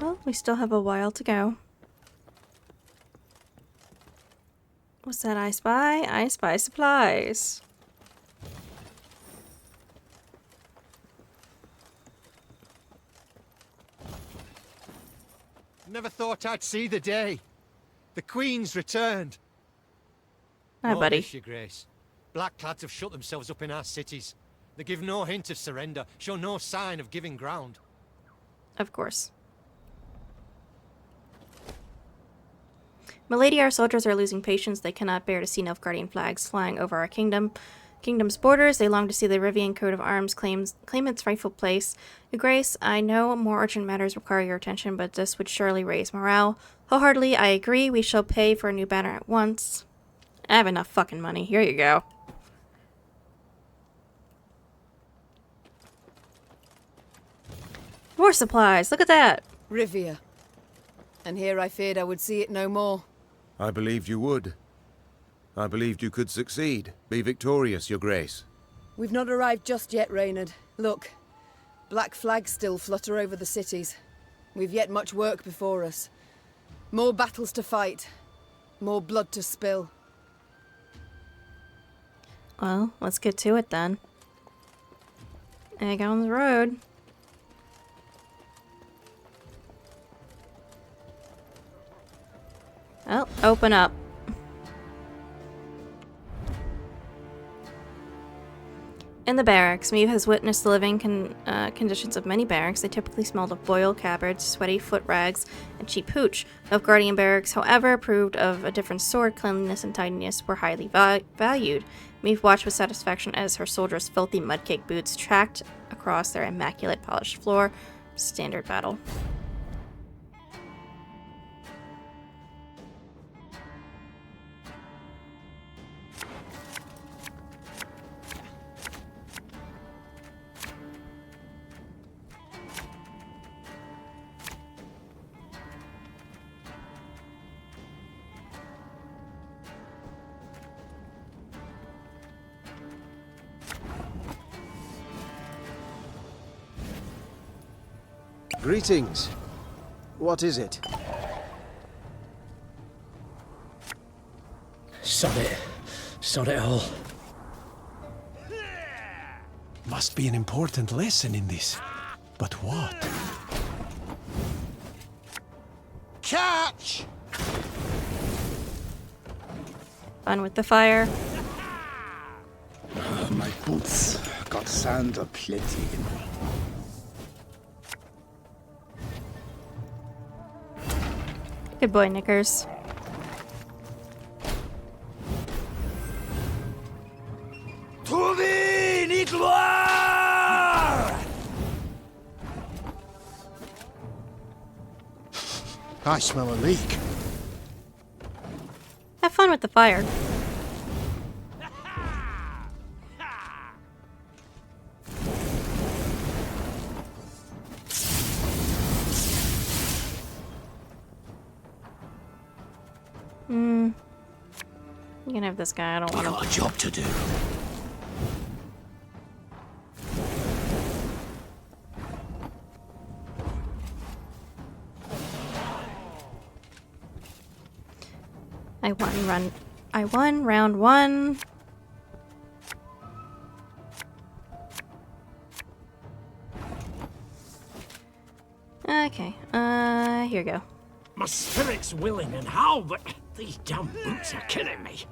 Well, we still have a while to go. What's that I spy? I spy supplies. Never thought I'd see the day. The Queen's returned. Hi, buddy. This, Your Grace. Blackclads have shut themselves up in our cities. They give no hint of surrender, show no sign of giving ground. Of course. Milady, our soldiers are losing patience. They cannot bear to see Nilfgaardian flags flying over our kingdom's borders. They long to see the Rivian coat of arms claim its rightful place. Your Grace, I know more urgent matters require your attention, but this would surely raise morale. Wholeheartedly, I agree. We shall pay for a new banner at once. I have enough fucking money. Here you go. More supplies. Look at that. Rivia. And here I feared I would see it no more. I believed you would. I believed you could succeed. Be victorious, Your Grace. We've not arrived just yet, Reynard. Look. Black flags still flutter over the cities. We've yet much work before us. More battles to fight. More blood to spill. Well, let's get to it then. Egg on the road. Oh, open up. In the barracks, Meve has witnessed the living conditions of many barracks. They typically smelled of boiled cabbages, sweaty foot rags, and cheap hooch. Nilfgaardian barracks, however, proved of a different sort. Cleanliness and tidiness were highly valued. Meve watched with satisfaction as her soldiers' filthy mud-caked boots tracked across their immaculate polished floor. Standard battle. Greetings. What is it? Sod it. Sod it all. Must be an important lesson in this. But what? Catch! Fun with the fire. My boots got sand aplenty in them. Good boy, Knickers. To thee, Nitloir! I smell a leak. Have fun with the fire. You can have this guy. I don't want to. Got a job to do. I won round one. Okay, here we go. My spirit's willing and how, but these damn boots are killing me.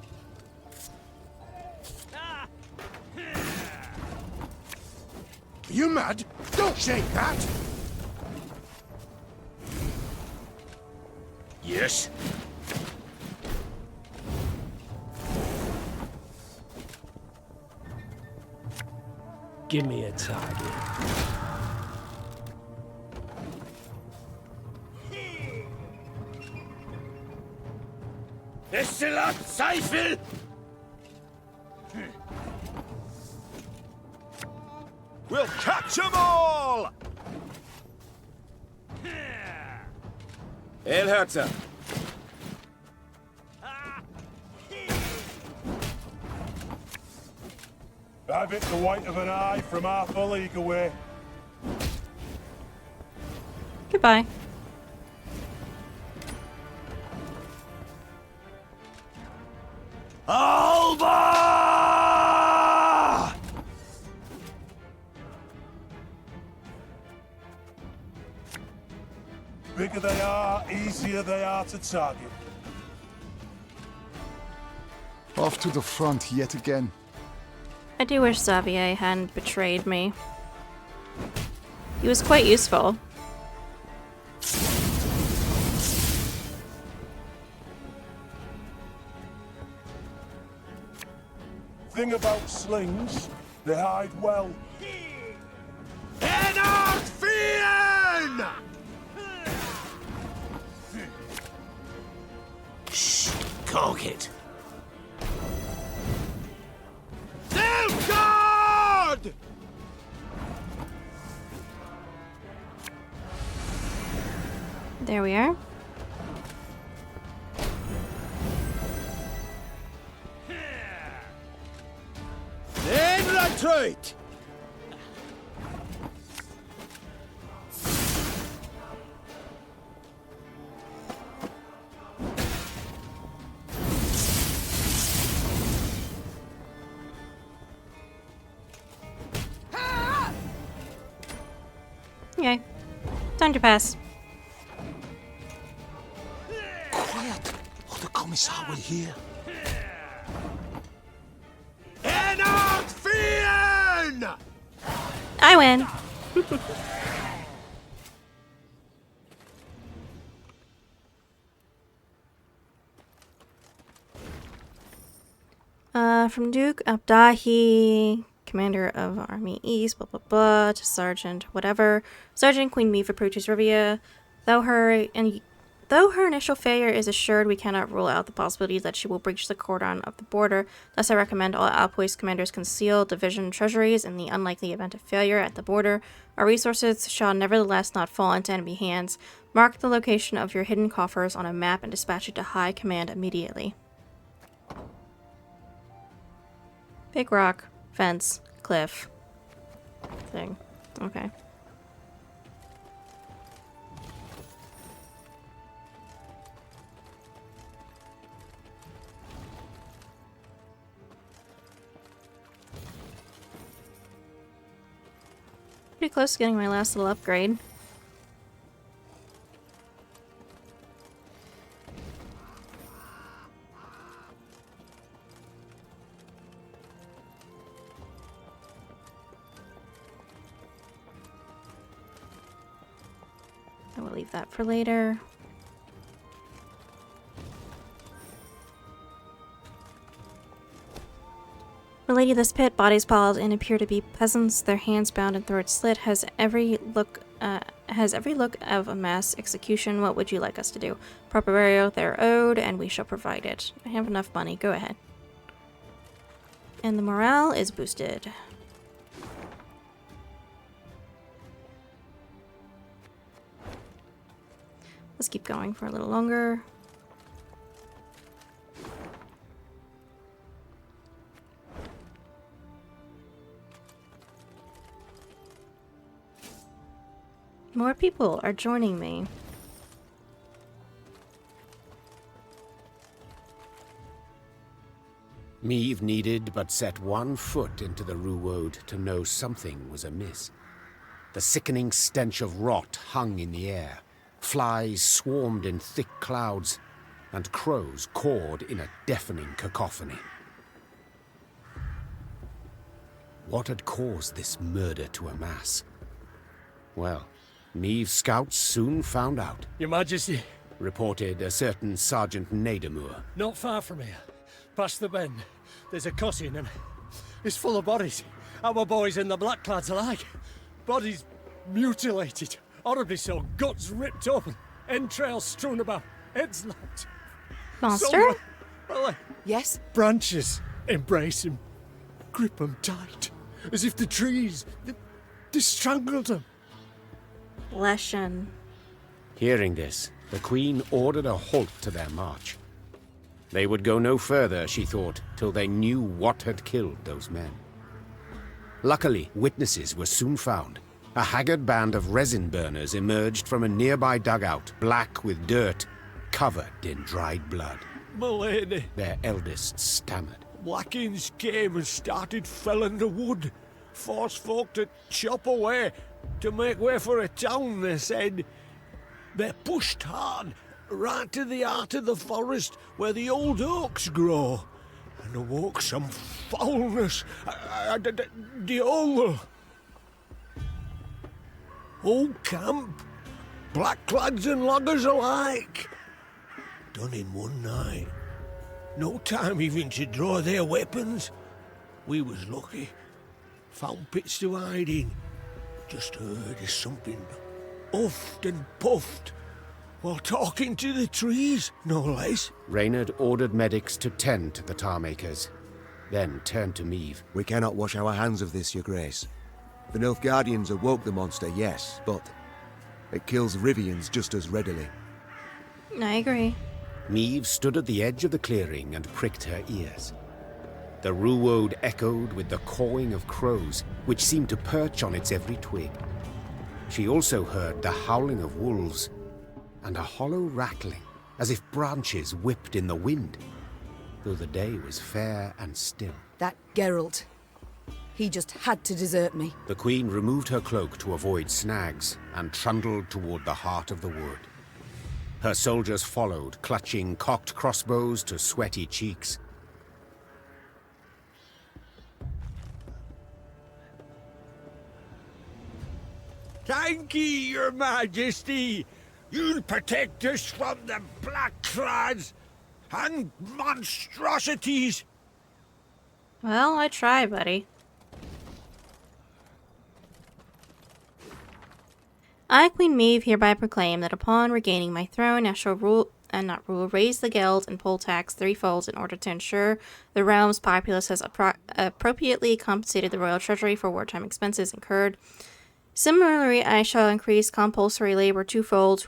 You mad? Don't shake that! Yes. Give me a target. Excellent Zweifel! We'll catch them all! Elherzer. I've hit the white of an eye from half a league away. Goodbye. Alba! Bigger they are, easier they are to target. Off to the front yet again. I do wish Xavier hadn't betrayed me. He was quite useful. Thing about slings, they hide well. Ennard Fien! Shh, cork it. Selfguard! There we are. In retreat! Okay. Time to pass. Quiet, or the Commissar will hear. Ennard Fien! I win. From Duke Abdahi, Commander of Army East, blah blah blah, to Sergeant whatever. Sergeant Queen Meave approaches Rivia. Though her initial failure is assured, we cannot rule out the possibility that she will breach the cordon of the border. Thus, I recommend all outpost commanders conceal division treasuries in the unlikely event of failure at the border. Our resources shall nevertheless not fall into enemy hands. Mark the location of your hidden coffers on a map and dispatch it to High Command immediately. Big rock, fence, cliff, thing. Okay. Pretty close to getting my last little upgrade. I will leave that for later. Milady, this pit, bodies piled in, appear to be peasants, their hands bound and throats slit, has every look of a mass execution. What would you like us to do? Proper burial, they're owed, and we shall provide it. I have enough money, go ahead. And the morale is boosted. Let's keep going for a little longer. More people are joining me. Meve needed but set one foot into the Ruwode to know something was amiss. The sickening stench of rot hung in the air. Flies swarmed in thick clouds, and crows cawed in a deafening cacophony. What had caused this murder to amass? Well, Meve's scouts soon found out. Your Majesty, Reported a certain Sergeant Nadamur. not far from here, past the bend, there's a cotton and it's full of bodies. Our boys and the Blackclads alike. Bodies mutilated, horribly so, guts ripped open, entrails strewn about, heads lopped. Monster? Yes? Branches embrace him, grip him tight, as if the trees, they strangled them. Leshen. Hearing this, the Queen ordered a halt to their march. They would go no further, she thought, till they knew what had killed those men. Luckily, witnesses were soon found. A haggard band of resin burners emerged from a nearby dugout, black with dirt, covered in dried blood. Milady, Their eldest stammered. Blackins came and started felling the wood. Forced folk to chop away, to make way for a town, they said. They pushed hard, right to the heart of the forest where the old oaks grow, and awoke some foulness. The whole camp, blackclads and loggers alike, done in one night. No time even to draw their weapons. We was lucky. Found pits to hide in. Just heard of something huffed and puffed while talking to the trees, no less. Reynard ordered medics to tend to the tar-makers, then turned to Meve. We cannot wash our hands of this, Your Grace. The Nilfgaardians awoke the monster, yes, but it kills Rivians just as readily. I agree. Meve stood at the edge of the clearing and pricked her ears. The Ruwode echoed with the cawing of crows, which seemed to perch on its every twig. She also heard the howling of wolves, and a hollow rattling, as if branches whipped in the wind, though the day was fair and still. That Geralt. He just had to desert me. The Queen removed her cloak to avoid snags, and trundled toward the heart of the wood. Her soldiers followed, clutching cocked crossbows to sweaty cheeks. Thank ye, Your Majesty. You'll protect us from the blackclads and monstrosities. Well, I try, buddy. I, Queen Meve, hereby proclaim that upon regaining my throne, I shall raise the geld and poll tax threefold in order to ensure the realm's populace has appropriately compensated the royal treasury for wartime expenses incurred. Similarly, I shall increase compulsory labor twofold.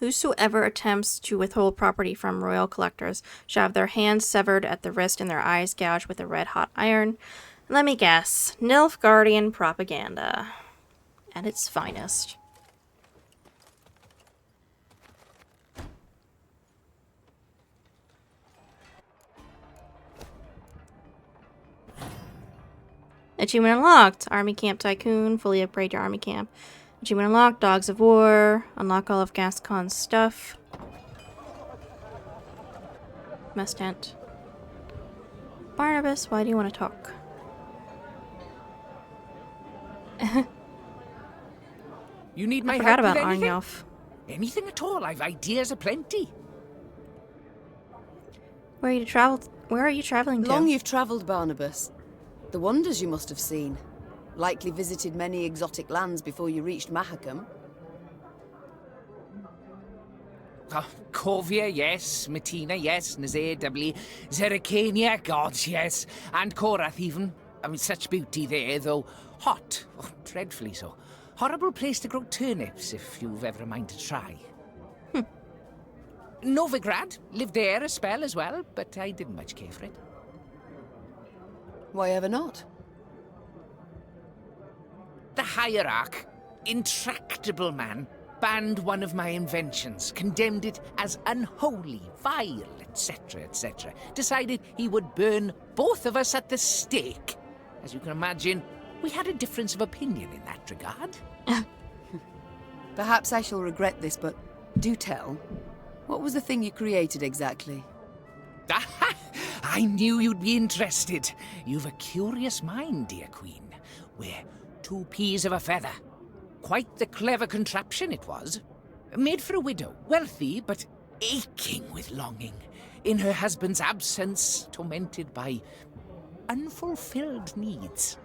Whosoever attempts to withhold property from royal collectors shall have their hands severed at the wrist and their eyes gouged with a red-hot iron. Let me guess, Nilfgaardian propaganda at its finest. Achievement unlocked. Army Camp Tycoon. Fully upgrade your army camp. Achievement unlocked. Dogs of War. Unlock all of Gascon's stuff. Mess tent. Barnabas, why do you want to talk? You need my I help forgot about with anything? Arnulf. Anything at all. I've ideas aplenty. Where are you traveling to? Long you've travelled, Barnabas. The wonders you must have seen. Likely visited many exotic lands before you reached Mahakam. Corvia, yes. Matina, yes. Nazir, doubly. Zericania, gods, yes. And Korath, even. I mean, such beauty there, though hot. Oh, dreadfully so. Horrible place to grow turnips, if you've ever a mind to try. Novigrad. Lived there a spell as well, but I didn't much care for it. Why ever not? The Hierarch, intractable man, banned one of my inventions, condemned it as unholy, vile, etc., etc. Decided he would burn both of us at the stake. As you can imagine, we had a difference of opinion in that regard. Perhaps I shall regret this, but do tell. What was the thing you created exactly? I knew you'd be interested. You've a curious mind, dear Queen. We're two peas of a feather. Quite the clever contraption it was. Made for a widow, wealthy, but aching with longing. In her husband's absence, tormented by unfulfilled needs.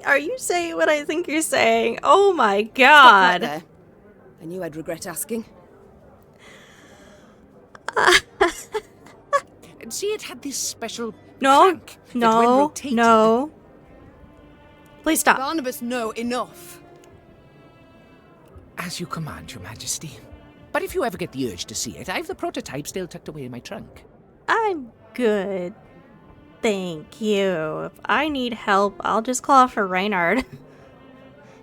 Are you saying what I think you're saying? Oh my Stop god. right there. I knew I'd regret asking. See, it had this special No, crank that when no, rotated- no. Please stop. Barnabas, no, enough. As you command, Your Majesty. But if you ever get the urge to see it, I've the prototype still tucked away in my trunk. I'm good. Thank you. If I need help, I'll just call for Reynard.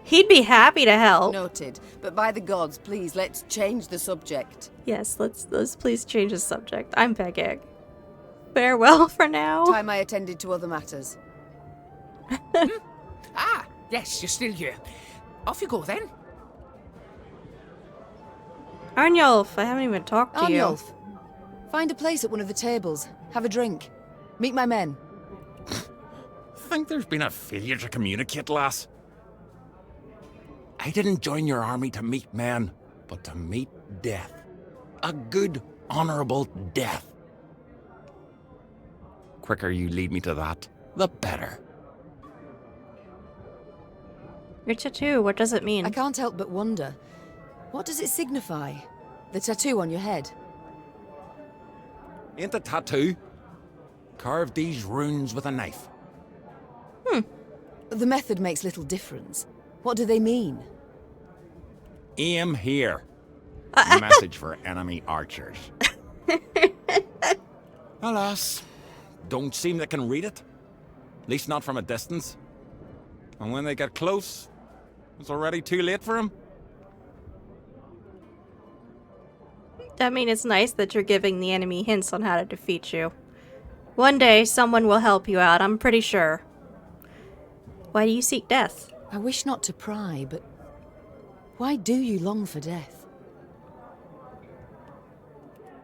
He'd be happy to help. Noted. But by the gods, please, let's change the subject. Yes, let's please change the subject. I'm begging. Farewell for now. Time I attended to other matters. Ah, yes, you're still here. Off you go then. Arnulf, I haven't even talked to Arnulf, find a place at one of the tables. Have a drink. Meet my men. Think there's been a failure to communicate, lass? I didn't join your army to meet men, but to meet death. A good, honourable death. Quicker you lead me to that, the better. Your tattoo, what does it mean? I can't help but wonder. What does it signify? The tattoo on your head? Ain't a tattoo. Carve these runes with a knife. The method makes little difference. What do they mean? Aim here. Message for enemy archers. Alas, don't seem they can read it. At least not from a distance. And when they get close, it's already too late for them. I mean, it's nice that you're giving the enemy hints on how to defeat you. One day, someone will help you out, I'm pretty sure. Why do you seek death? I wish not to pry, but why do you long for death?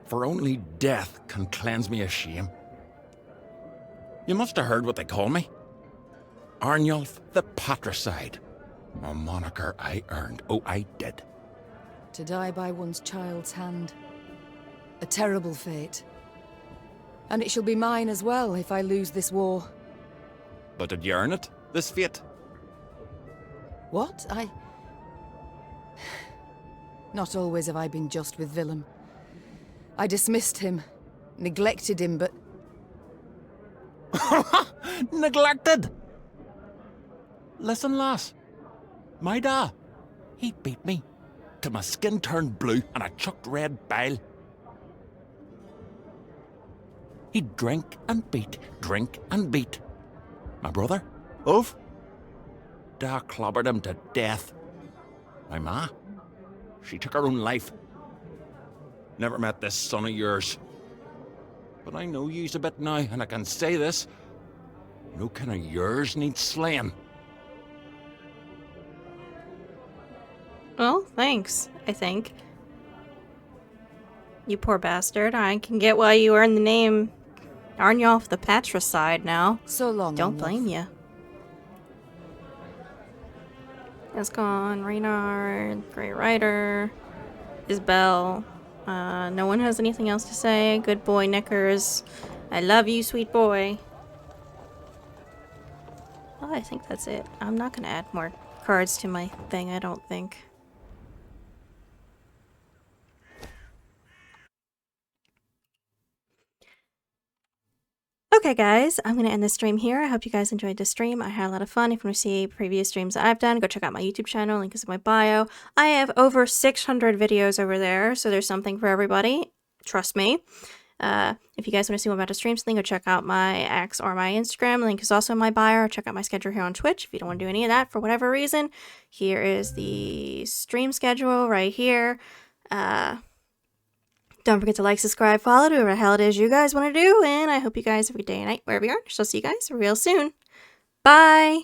For only death can cleanse me of shame. You must have heard what they call me. Arnulf the Patricide. A moniker I earned. Oh, I did. To die by one's child's hand. A terrible fate. And it shall be mine as well if I lose this war. But did you earn it? This fate? What? Not always have I been just with Willem. I dismissed him, neglected him, but... Neglected? Listen, lass. My da, he beat me. Till my skin turned blue and I chucked red bile. He'd drink and beat, drink and beat. My brother, Ulf, da clobbered him to death. My ma, she took her own life. Never met this son of yours. But I know you's a bit now, and I can say this. No kin of yours needs slaying. Well, thanks, I think. You poor bastard. I can get why you earned the name. Aren't you off the patricide now? So long. Don't blame you. It's gone. Reynard, Grey Rider, Isabel. No one has anything else to say. Good boy, Knickers. I love you, sweet boy. Well, I think that's it. I'm not gonna add more cards to my thing, I don't think. Okay guys, I'm going to end the stream here. I hope you guys enjoyed the stream. I had a lot of fun. If you want to see previous streams that I've done, go check out my YouTube channel. Link is in my bio. I have over 600 videos over there, so there's something for everybody. Trust me. If you guys want to see more about the streams, then go check out my X or my Instagram. Link is also in my bio. Or check out my schedule here on Twitch. If you don't want to do any of that for whatever reason, here is the stream schedule right here. Don't forget to like, subscribe, follow, do whatever the hell it is you guys want to do, and I hope you guys have a good day and night wherever you are. So I'll see you guys real soon. Bye!